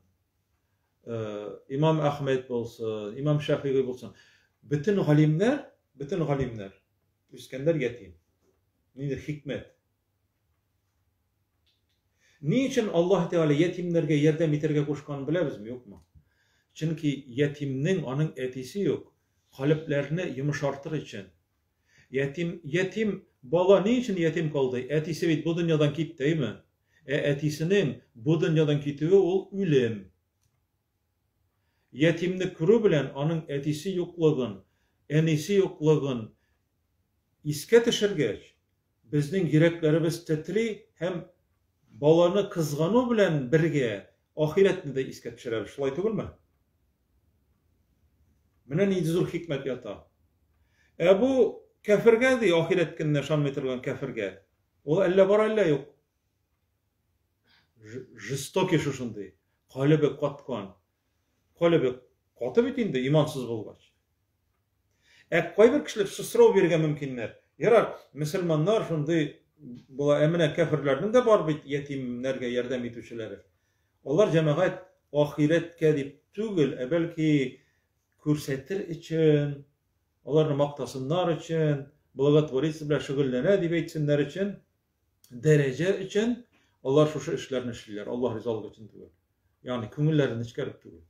İmam Ahmed bolsun, İmam Şafii bolsun. Bütün halimler İskender yetim. Nedir hikmet? Niçin Allah Teala yetimlerge yardım eterge koşkan biliriz mi yok mu? Çünkü yetimnin onun etisi yok. Kalplerini yumuşartır için. Yetim bala niçin yetim kaldı? Etisi bu dünyadan gitti değil mi? Etisinin bu dünyadan gittiği ol ölüm. Yetimni kuru bilen onun etisi yoklığın, enisi yoklığın iske tişirgeç. Bizden yüreklerimiz titri hem balanı kızganı bilen birge ahiretini de iske tişirer. Şulay değil mi? Mine nidizul hikmet yata. Bu kafirge de ahiret kinne şan metirgan kafirge. O elle var elle yok. Жестоки şuşundu. Kalbi katkan. Kalbi katı bitindi imansız bulgaç. Koy bir kişiler sısrav berge mümkünler. Yarar Müslümanlar şunday bula emine kafirlerinin de var bit yetimlerge yardım etüşleri. Onlar cemaat ahiret kedip tügül belki kursettir için, onların maktasınlar için, bulagatvarisi bilen şügüllene dip etsinler için, derece için Allah şu işlerini işler. Allah rızalık için tügül. Yani kümüllerini çıkarıp tügül.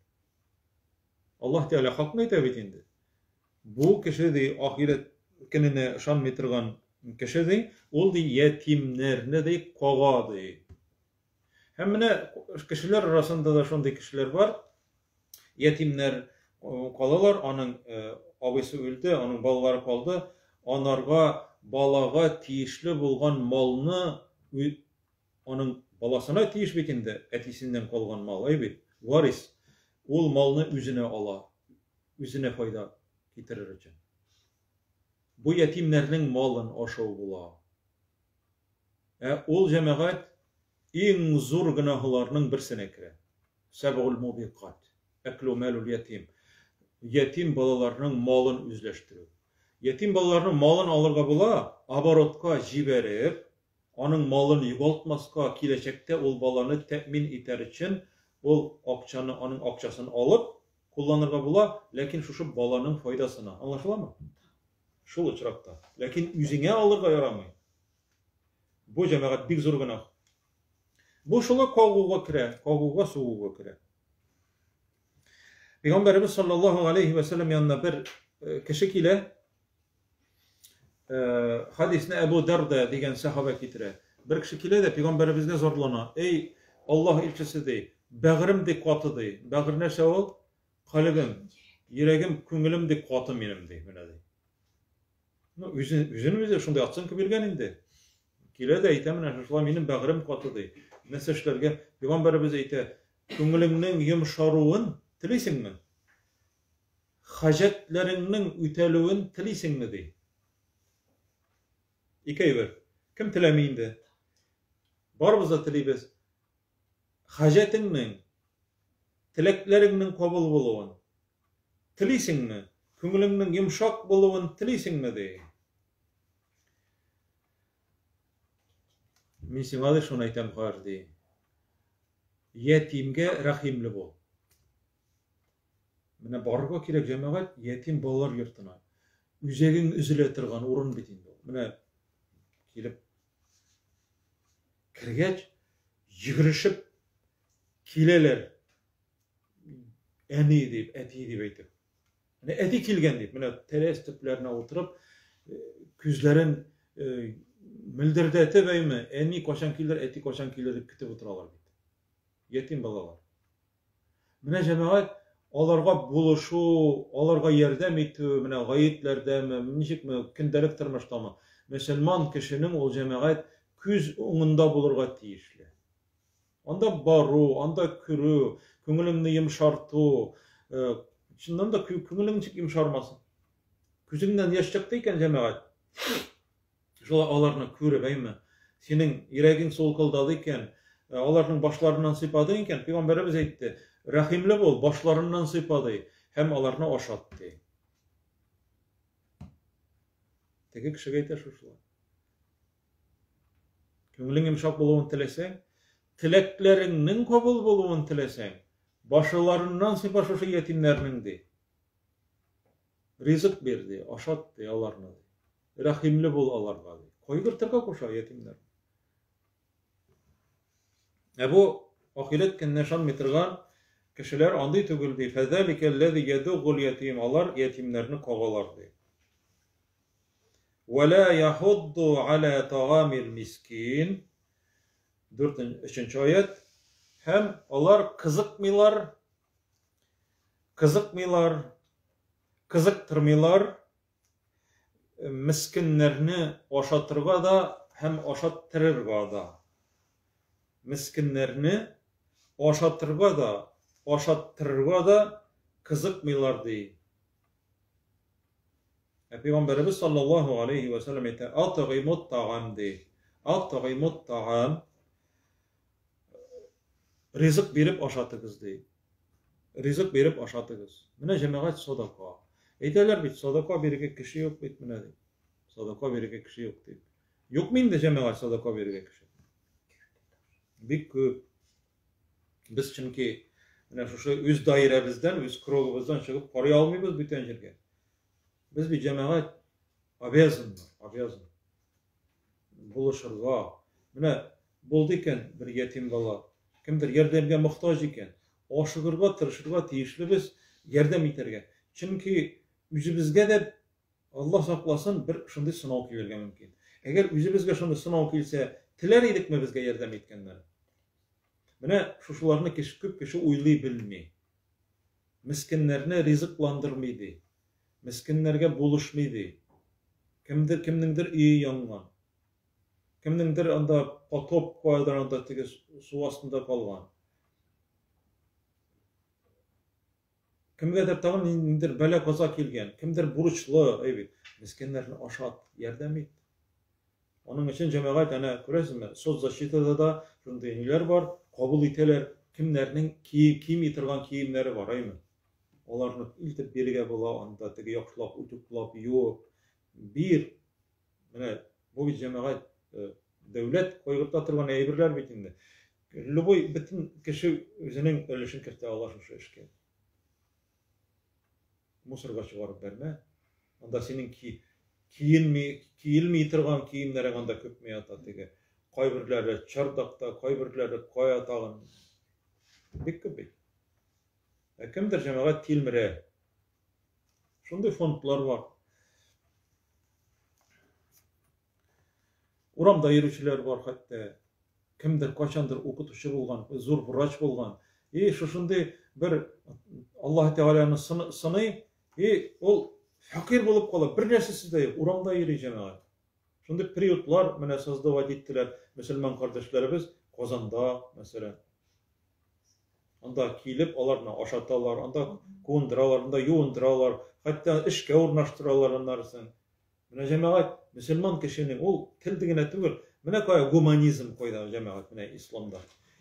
Allah Teala hakını etebitindi. Bu kişi de ahiret kendine şan metirgan kişi de ol de yetimlerine de kovadı. Hemine kişiler arasında da şunday kişiler var. Yetimler kalalar, onun abisi öldü, onun balaları kaldı. Onlarga balaga tiyişli bulgan malını onun balasına tiyiş bitinde etisinden kalgan mal aybet. Varis. Ol malını üzüne ala. Üzüne fayda getirir için. Bu yetimlerin malın aşağı bula. Ol cemaat en zor günahlarının birisine kire. Seb'ul mubiqat. Eklu malul yetim. Yetim balalarının malını üzleştirir. Yetim balalarının malını alırga bula, abarotka jiberip, onun malını yugoltmaska kilecekte ol balanı temin iter için ol akçanı, onun akçasını alıp kullanırga bula, lakin şu balanın faydasına. Anlaşıla mı? Şul uçrakta. Lakin yüzüne alırga yaramayın. Bu cemaat bir zor günah. Bu şula kavguğa kire, kavguğa soğuğa kire. Peygamberimiz sallallahu aleyhi ve sellem yanına bir kişi ile hadisine Ebu Derda diyen sahabe getire. Bir kişi ile de Peygamberimizle zorlana. Ey Allah ilçesi dey. Bağrım dik katı dey. Bağır ne ol? Kalbim, yüreğim, küngülüm dik katı benim dey. Yüzünümüzde şunda atsın ki bilgen indi. Kile de ite mine şuşla benim bağrım katı dey. Mesajlarga Peygamberimiz ite küngülümün yumşarığın tileysin mi? Hacetlerinin ütelüğün tileysin mi dey. İki ver. Kim tilemeyindi? Barımızda tileyibiz. Hacetinin, tileklerinin kabul buluğun tileysin mi? Küngülünün yumşak buluğun tileysin mi dey. Min simadı şunu aytam var dey. Yetimge rahimli bol. Mine barıga kirek cemaat yetim balalar yurtuna. Üzegin üzüle tırgan urun bitindi. Mine kilip kirgeç yığırışıp kileler eni deyip eti deyip eytip. Eti kilgen deyip, teres tüplerine oturup, küzlerin mildirdeti beymi, eni koşan kiler, eti koşan kileri kütüp oturalar. Yetim balalar. Cemaat, olarga buluşu, olarga yerdem etü, gayitlerdem, nişik mi, kindelik tırmıştama. Müslüman kişinin ol cemaat, küz onunda bulurga tiyişli. Onda baru, onda kürü, küngülünü yumşartı, şundan da küngülünü yumşarmasın. Küzünden yaşayacaktayken cemaat, şola alarına kürü beymi, senin yüreğin solkıldadıyken, alarının başlarından sıpadıyken, Peygamberimiz aytdı, rahimli bol, başlarından sıpadı, hem alarına oşattı. Teki kişi geyte şuşlar. Küngülün yumşak buluğun tilesen, tileklerinin kabul buluğun tilesen, başlarından sıpa şuşu yetimlerinin de. Rizık berdi, oşattı alarına. Rahimli bol alarga. Koygırtırga koşa yetimler. Bu ahiret kenneşan mitirgan kişiler andı tügüldü. Fezâlikellezî yedûgul yetim. Alar yetimlerini kovalardı. Ve lâ yahuddu alâ ta'amil miskin. 3. ayet. Hem alar kızıktırmılar, miskinlerini oşatırga da hem oşattırırga da. Miskinlerini oşattırırga da kızıkmılar değil. Peygamberimiz sallallahu aleyhi ve sellem ete at'imut ta'am değil. At'imut ta'am rızık berip oşatıgız değil. Rızık berip oşatıgız. Mine cemaat sadaka. Eyteler bit sadaka berike kişi yok bit mine değil. Sadaka berike kişi yok değil. Yok muyum de cemaat sadaka berike kişi? Bik biz çünkü şu üz dairemizden, üz krogumuzdan çıkıp parayı almıyoruz bütün yerge. Biz bir cemaat abiyazın. Buluşurga. Buldu iken bir yetim bala, kimdir yerdemge muhtaç iken, oşugurga, tırışırga tiyişli biz yerdem iterge. Çünkü yüzümüzge de Allah saklasın bir şunday sınav kiyilge mümkün. Eğer yüzümüzge şunday sınav kiyilse, tiler edik mi bizge yerdem etkenleri? Şuşularını köp kişi uyluy bilmeyi. Miskinlerini rizıklandırmaydı. Miskinlerge buluşmaydı. Kimnindir iyi yangan. Kimnindir anda potop koyduğunda su astında kalgan. Kimgedir tağın indir bela kaza kilgen. Kimdir buruçlu. Miskinlerini aşat yerdem et. Onun için cemaat göresizmi? Söz zaşitada da şunday var. Kabul iteler, kimlerinin kim yitirgan kiyimleri var, aymi? Onlarını iltip birige bula, anda tegi yakşılap, utuklap, yok. Bu bir cemaat, devlet koygurta tırgan eybirler bitinde. Lüboy bütün kişi özünün ölüşün kirti Allah'ın şu işke. Musurga çıkarıp verme. Anda senin kiyilmi yitirgan kiyimlere anda köpmeye ata tegi. Kaybirleri çardakta, kaybirleri koya tağın. Bik. Kimdir cemaat tilmire? Şunday fondlar var. Uramda yürüyüşler var hatta. Kimdir kaçandır okutuşu bulgan, zor buraç bulgan. Şunday bir Allah Teala'nın sınayı, ol fakir bulup kalıp bir nesisiz de yok. Uramda yürüyüş cemaat. Şunday periyotlar sözde vaat ettiler. Müslüman kardeşlerimiz Kozanda mesela. Anda kilip alarına aşatalar, anda kunduralar, anda yuunduralar, hatta işke ornaştıralar onlarısın. Cemaat Müslüman kişinin o tildigine tügül. Kaya humanizm koydu cemaat İslam'da.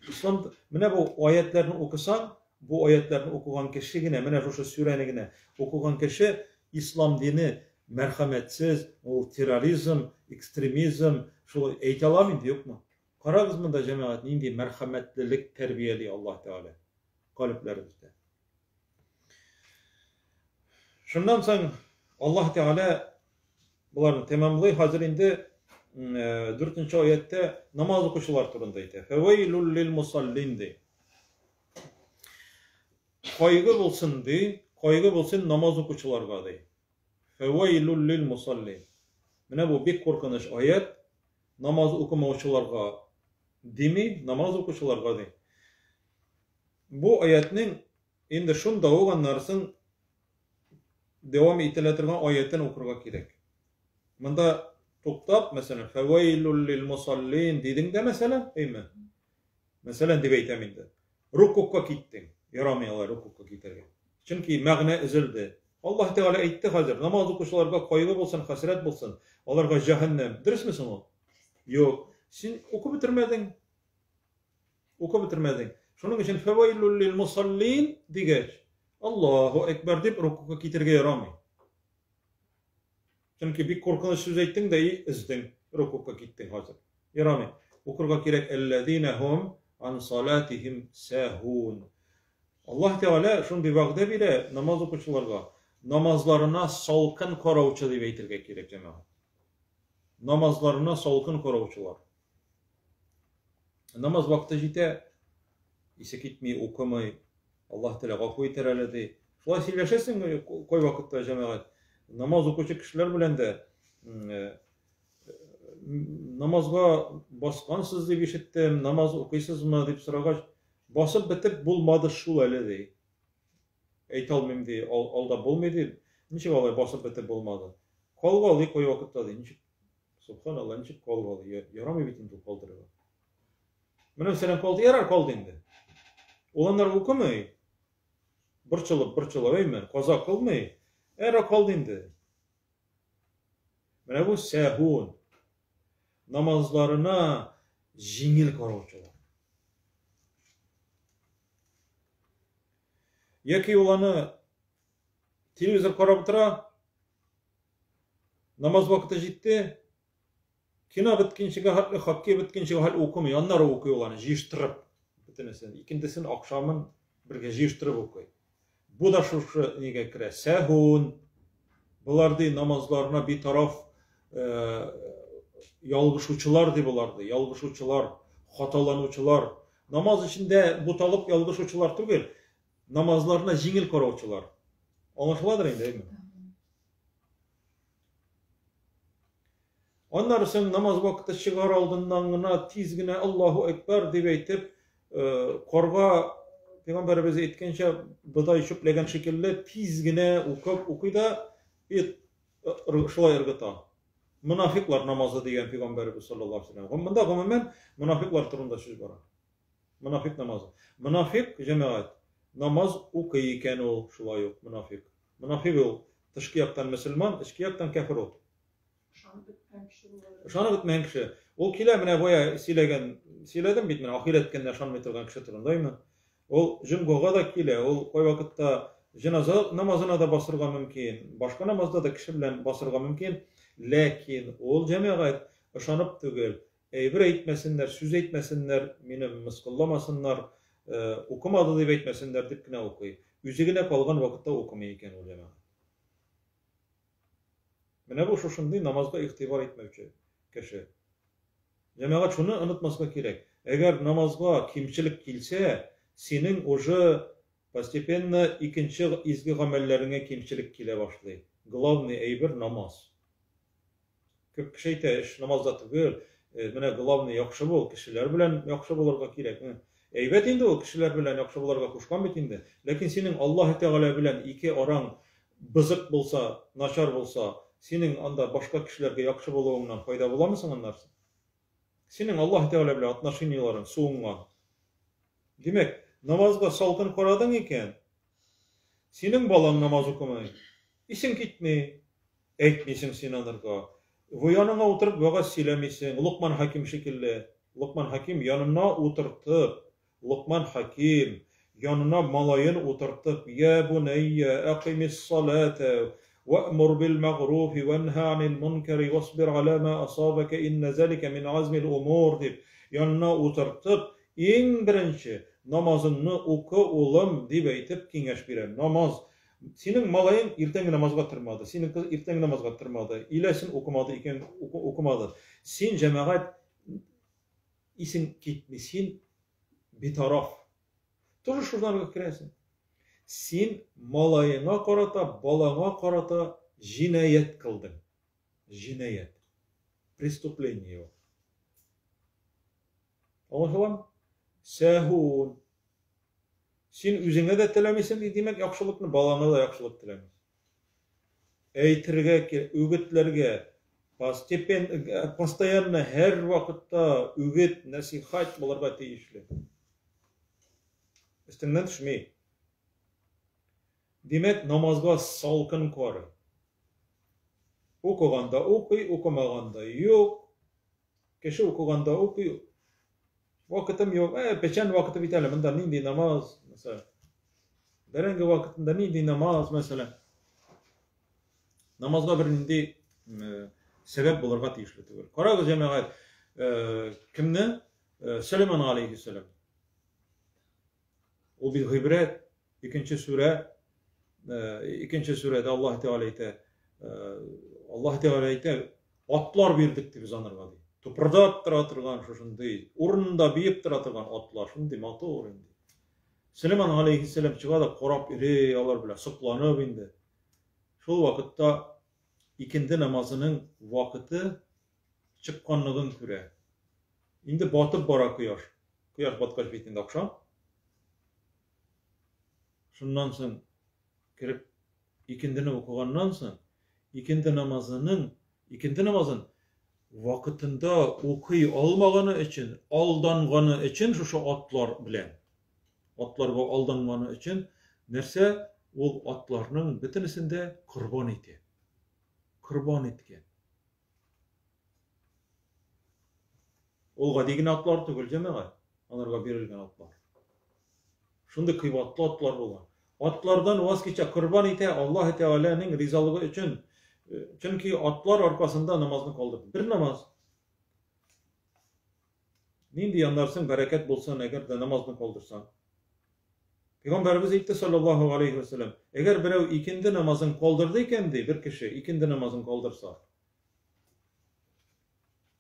İslam bu ayetlerini okusan, bu ayetlerini okugan kişi yine şu süreni okugan kişi İslam dini merhametsiz, o terörizm, ekstremizm, şu eytalamın yok mu? Karagızmında cemaat nindi merhametlilik terbiyeli Allah Teala kalplerimizde. Şundan sonra Allah Teala bunların tamamlığı hazır indi 4. ayette namaz okuşular turundaydı. Feveylul lil musallin de. Kaygı olsun de, Kaygı bulsun namaz okuçularga dey. Fevailul lil musallin. Mene bu bek korkunç ayet namaz okumavçılarga demi namaz okuçularga dey. Bu ayetning endi şunda oğanlarsın devam etiletirgen ayetten okurga kerek. Mında toktap mesela fevailul lil musallin dedin de mesela eymi? Mesela debeytem indi. Rukukka gittin. Yaramayalar rukukka giderge. Çünkü mağna ezildi. Allah Teala aytti hazır. Namaz okuşlarga kaygı bolsun, hasret bolsun. Onlarga cehennem. Dürüst misin o? Yok. Sen oku bitirmedin. Oku bitirmedin. Şunun için fevailul lil musallin digeç. Allahu ekber deyip rukukka giderge yaramay. Çünkü bir korkunç söz ettin de iyi izdin. Rukukka gittin hazır. Yaramay. Okurga kerek ellezine hum an salatihim sahun. Allah Teala şun bir vaqda bile namaz okuçularga namazlarına salkın koravçı diye aytırga kerek cemaat. Namazlarına salkın koravçılar. Namaz vakti jite ise gitmey okumay. Allah Teala gafo etereledi. Şolay söyleşesin koy vakitda cemaat. Namaz okuçu kişiler bilen de namazga basqansız deb işittim, namaz okuysizmi deb soragaç, basıp bitip bulmadı şul ele dey. Ayta almayım dey, alda bolmaydı. Niçin alay basıp bitip bulmadı? Kalgalı koy vakitda dey. Niçin? Subhanallah, niçin kalgalı? Yaramay bitin bu kaldırıga. Mene sen kaldı, yarar kaldı indi. Olanlar okumay. Birçılıp eymen, kaza kılmay. Yarar kaldı indi. Mene bu sehun. Namazlarına jingil karavçılar. Yaki olanı televizor karab tura, namaz vakti jitti, kina bitkinçiga hatli hakki bitkinçiga hal okumuy, anlar okuy olanı jiştirip, ikintisini akşamın birge jiştirip okuy. Bu da şu nege kire, sehun, bulardı namazlarına bir taraf yalgışuçular diye bulardı. Yalgışuçular, hatalanıcılar. Namaz içinde butalıp yalgışuçular değil. Namazlarına jingil koravçılar. Anlaşıladır indi değil mi? Onlar sen namaz vakti çıkar aldığından tizgine Allahu Ekber diye aytip korga Peygamberimiz etkençe bıday şüplegen şekilde tizgine okuyda bir şulay ırgıta. Münafıklar namazı diyen Peygamberimiz sallallahu aleyhi ve sellem. Bunda gümümen münafıklar turunda söz var. Münafık namazı. Münafık cemaat namaz okuyken o şulay yok münafık. Münafık o tışkiyaktan Müslüman, tışkiyaktan kafir ol. Şanı bitmeyen kişi. O kile mine boya siledim bitmene ahiretkenler şan bitirgen kişi turundayım. O jimgoga da kile, o koy vakitte cenaze namazına da basırga mümkün. Başka namazda da kişi bilen basırga mümkün. Lakin ol cemaat ışanıp tügel. Bir etmesinler, söz etmesinler, meni mıskıllamasınlar, okumadı deyip etmesinler deyip kine okuy. Üzegine kalgan vakitte okumay eken ol cemaat. Mene bu şuşunday namazga ihtibar etmevçi kişi. Cemaat şunu unutmasga kerek. Eğer namazga kimçilik kilse, senin oje постепенно ikinci izgi amellerine kimçilik kile başlay. Главный eybir namaz. Köp kişi aytay, namazda tügül, mene главный yaxşı bol, kişiler bilen yaxşı bolarga kerek. Eybet indi o kişiler bilen yaxşı bolarga kuşkan bit indi. Lakin senin Allah Teala bilen iki oran bızık bolsa, naşar bolsa, senin anda başka kişilerge yaxşı bolağından fayda bulamısın anlarsın. Senin Allah Teala bilen atnaşiniyaların soğungan. Demek, namazga salkın koradın eken, senin balan namaz okumay, isin gitmey, etmeysin sen anırga. Bu yanına oturup vaga silemesin. Luqman Hakim şekilde. Luqman Hakim yanına oturtup, Luqman Hakim yanına malayın oturtup, ya bunayya aqimis salata ve'mur bil ma'ruf ve nha anil munkari vasbir ala ma asabaka inne zalika min azmil umur deyip yanına oturtup en birinci namazını oku oğlum deyip aytip kengeş berem. Namaz senin malayın ertenge namazga tırmadı. Senin kız ertenge namazga tırmadı. İlesin okumadı iken okumadı. Sen cemaat isin gitmesin bir taraf. Тоже şuradan kirəsin. Сен малайыңа қарата, балаңа қарата жинайет қылдың. Жинайет. Преступление. Аңлашыламы? Сәхун. Сен үзеңе дә теләмисең, демәк, яхшылыкны балаңа да яхшылык теләмисең. Әйтергә, үгетләргә, постоянно һәр вакытта үгет, насихат булырга тиешле. Өстеңнән төшмәй. Демәк, намазга салкын карый. Укыганда укый, укымаганда юк. Кеше укыганда укый. Вакытым юк. Печән вакыты бит әле, монда нинди намаз, мәсәлән. Бәрәңге вакытында нинди намаз, мәсәлән. Намазга бер нинди сәбәп булырга тиешле түгел. Карагыз, җәмәгать, кемне? Сөләйман алейхиссалам. Ул бит гыйбрәт, икенче сүрәдә Аллаһ Тәгалә әйтә, атлар бирдек дип занырга ди. Тупырдап тора торган шушындый, урынында биеп тора торган атлар, шундый матур инде. Сөләйман алейхиссалам чыга да карап йөри, алар белән сокланып инде. Шул вакытта икенде намазының вакыты чыкканлыгын күрә. Инде батып бара кояш. Кояш баткач бит инде акшам. Шуннан соң кереп икендене укыганнан соң икенде намазын вакытында укый алмаганы өчен, алданганы өчен шушы атлар белән. Атларга алданганы өчен нәрсә? Ул атларның бөтенесен дә корбан итә. Корбан иткән. Ул гади генә атлар түгел, җәмәгать. Аларга бирелгән атлар. Шундый кыйбатлы атлар булган. Атлардан ваз кичә корбан итә Аллаһ Тәгаләнең ризалыгы өчен. Чөнки атлар аркасында намазны калдырды. Бер намаз. Нинди яндарсың, бәрәкәт булсын, әгәр дә намазны калдырсаң. Пәйгамбәрбез әйтте саллаллаһу алейхи ва саллям, әгәр берәү икенде намазын калдырды икән ди, бер кеше икенде намазын калдырса.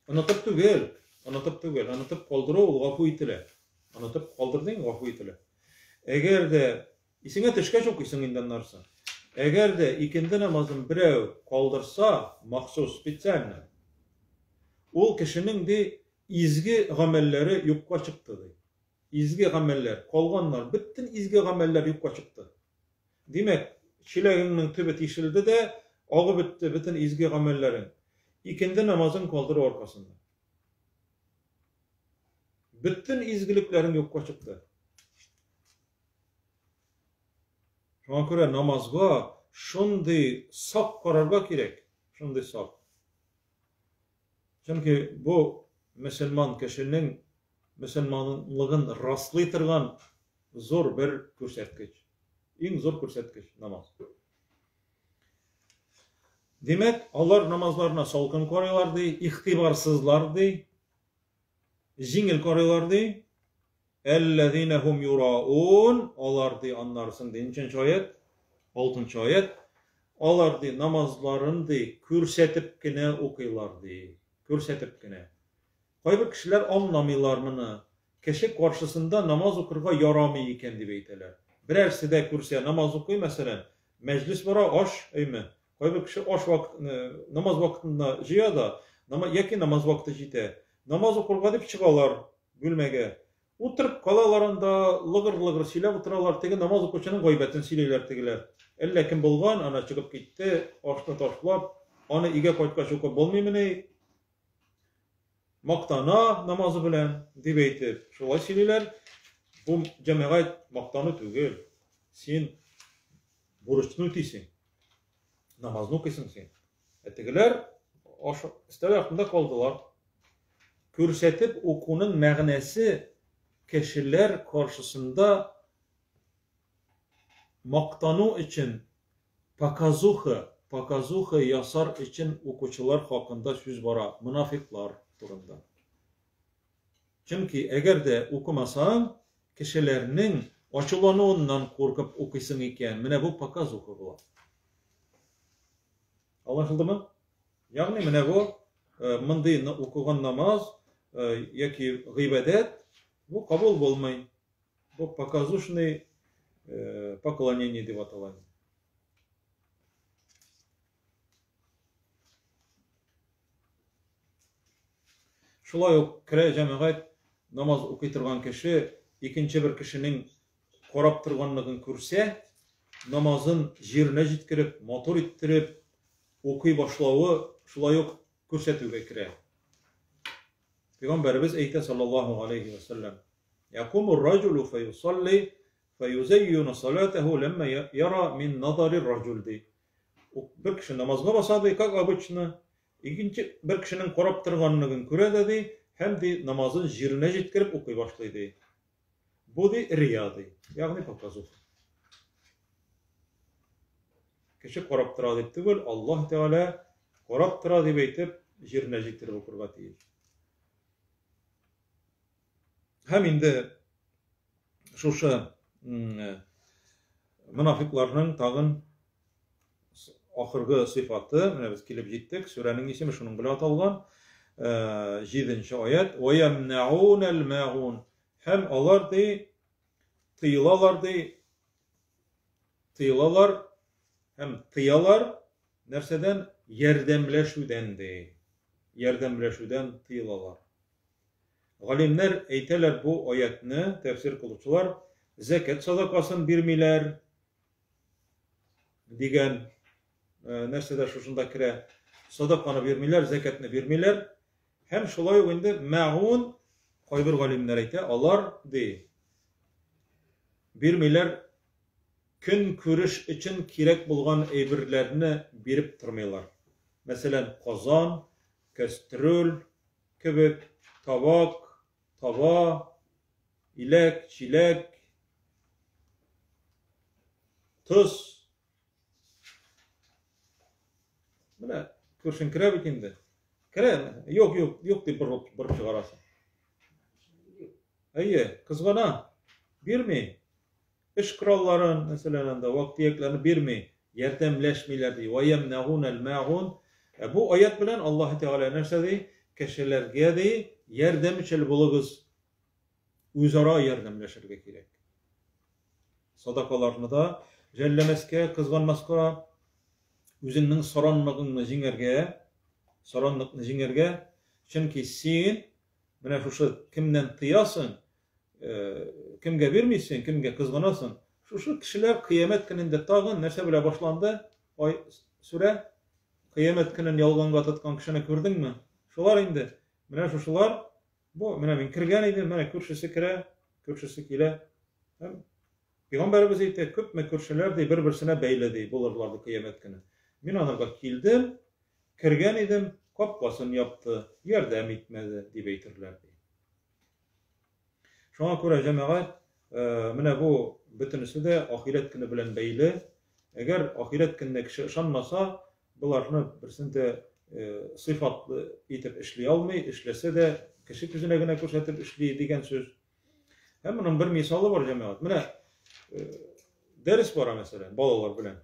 Онытып түгел, онытып калдыру ул гафу ителә. Онытып калдырдың, гафу ителә. Әгәр дә исеңә төшкәч укыйсың инде нарса. Әгәр дә икенде намазын берәү калдырса, махсус, специально, ул кешенең ди изге гамәлләре юкка чыкты ди. Изге гамәлләр, калганнар, бөтен изге гамәлләр юкка чыкты. Димәк, чиләгеңнең төбе тишелде дә, агы бетте бөтен изге гамәлләрең. Икенде намазын калдыру аркасында. Бөтен изгелекләрең юкка чыкты. Шуңа күрә намазга шундый сак карарга кирәк, шундый сак. Чөнки бу мөселман кешенең мөселманлыгын раслый торган зур бер күрсәткеч. Иң зур күрсәткеч намаз. Демәк, алар намазларына салкын карыйлар ди, ихтибарсызлар ди, җиңел карыйлар ди. Әлләзина хум юраун, алар ди аннарсын ди. 6-нчы аят, 6-нчы аят. Алар ди намазларын ди күрсәтеп кенә укыйлар ди. Күрсәтеп кенә. Кайбер кешеләр аңламыйлар моны. Кеше каршысында намаз укырга ярамый икән дип әйтәләр. Берәрсе дә күрсә намаз укый, мәсәлән, мәҗлис бара, аш әйме. Кайбер кеше аш вакытында, намаз вакытында җыя да, яки намаз вакыты җитә. Намаз укырга дип чыгалар бүлмәгә. Утырып калалар анда, лыгыр-лыгыр сөйләп утыралар, теге намаз укучының гайбәтен сөйләйләр тегеләр. Әллә кем булган, ана чыгып китте, ашны ташлап, аны игә кайткач укып булмыймыни? Мактана намазы белән дип әйтеп, шулай сөйлиләр. Бу җәмәгать мактаны түгел. Син бурычны үтисең. Намазны укыйсың син. Тегеләр өстәл артында калдылар. Күрсәтеп укуның мәгънәсе кешеләр каршысында мактану өчен, показуха ясар өчен укучылар хакында сүз бара, мунафиклар турында. Чөнки әгәр дә укымасаң, кешеләрнең ачулануыннан куркып укыйсың икән, менә бу показуха була. Аңлашылдымы? Ягъни менә бу мондый укыган намаз яки гыйбадат бу кабул булмый. Бу показушный поклонение деп аталады. Шулай ук кіре жамағат намаз оқи тұрған кіші екінші бір кішінің қорап тұрғанлығын көрсе, намазын жеріне жеткіріп, мотор иттіріп, оқи башлауы шулай ук көрсетуге кіре. Peygamberimiz eyte sallallahu aleyhi ve sellem يقوم الرجل فيصلي فيزين صلاته لما يرى من نظر الرجل di. Bir kişi namazına basады, как обычно. İkinci bir kişinin korap тұрғанлығын көреді di, hem de namazın жеріне жеткіріп оқи башлайды. Bu di riya di. Yani показуха. Kişi korap тұра деп түгіл, Allah Teala korap тұра деп айтып, жеріне жеткіріп оқырға тиіс. Hem indi şuşa münafıklarının tağın ahırgı sıfatı, biz kelip jettik, sürenin ismi şunun bilen atalgan 7-nji ayet ve yemna'unel ma'un, hem alar di tıyılalar hem tıyalar nerseden yerdemleşüden tıyılalar. Galimler eyteler bu ayetini, tefsir kılıçlar, zekat sadakasını birmiler digen nersede şuşunda kire sadakanı birmiler, zekatını birmiler. Hem şolay oyunda ma'un kaybır galimler eyte alar di. Birmiler gün körüş için kirek bulgan eybirlerini birip durmaylar. Mesela kazan, kastrol, köbük, tabak, tava, ilek, çilek, tuz. Buna kurşun kire bitindi. Kire mi? Yok diye bir çıkarasın. Ayye, kızgana. Bir mi? İş kralların mesela vaktiyeklerini bir mi? Yerdemleşmeler diye. Ve yemnehunel ma'un. Bu ayet bilen Allah Teala nerse diye? Kişilerge diye yerdemçil buluguz. Uzara yerdemleşirge gerek. Sadakalarını da jellemeske, kızganmaska, üzünün soranlığını jingerge, çünkü sen, bana şu kimden tıyasın, kimge vermişsin, kimge kızganasın, şu kişiler kıyamet gününde tağın nerse bile başlandı, o süre, kıyamet günün yalganga tutkan kişini gördün mü? Şular indi. Bana şular, bu, bana ben kirgen idim, bana kürşüsü kile. Peygamberimiz eyte, köp me kürşüler de bir-birsine beyledi, bulurlardı kıyamet günü. Ben onlarga kildim, kirgen idim, kapkasını yaptı, yerdem etmedi, diye beytirlerdi. Şuna göre cemaat, bana bu bütünüsü de ahiret günü bilen beyli. Eğer ahiret gününe kişi ışanmasa, bularını birisinde sıfatlı itip işley almay, işlese de kişi yüzüne güne ko'rsatib işley degan söz. Hem bunun bir misalı var cemaat. Bana ders var mesela, balalar bilen.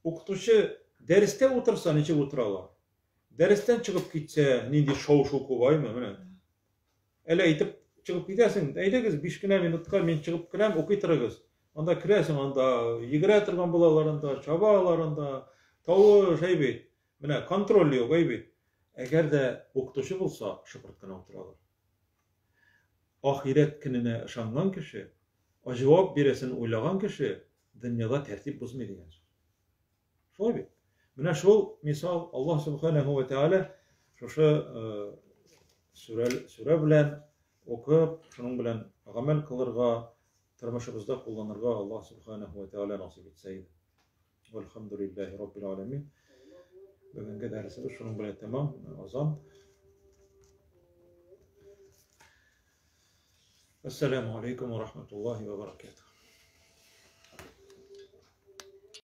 Okutuşu derste otursa neçe oturalar. Dersten çıkıp gitse nindi şov ko'baymi mana. Ele aytib çıkıp gidersin. Aytagız 5 güne minutga men çıkıp kiram o'qiy turagız. Onda kirasin, onda yigire turgan balalarında, çabalarında, tavu şeybi. Mana kontrol yok aybi. Eğer de okutuşu bulsa şıpırtkana oturalar. Ahiret gününe ışangan kişi, cevap biresin oylagan kişi dünyada tertip bozmaydı degan. Şoy bi. Mana şu misal Allah Subhanahu ve Teala şu sure bilen okup, şunun bilen amel kılırga, turmuşumuzda kullanırga Allah Subhanahu ve Teala nasip etseydi. Velhamdülillahi Rabbil alemin. Bugünkü dersimiz şunun bilen tamam. Azam. Esselamu aleyküm ve rahmetullahi ve berekatuhu.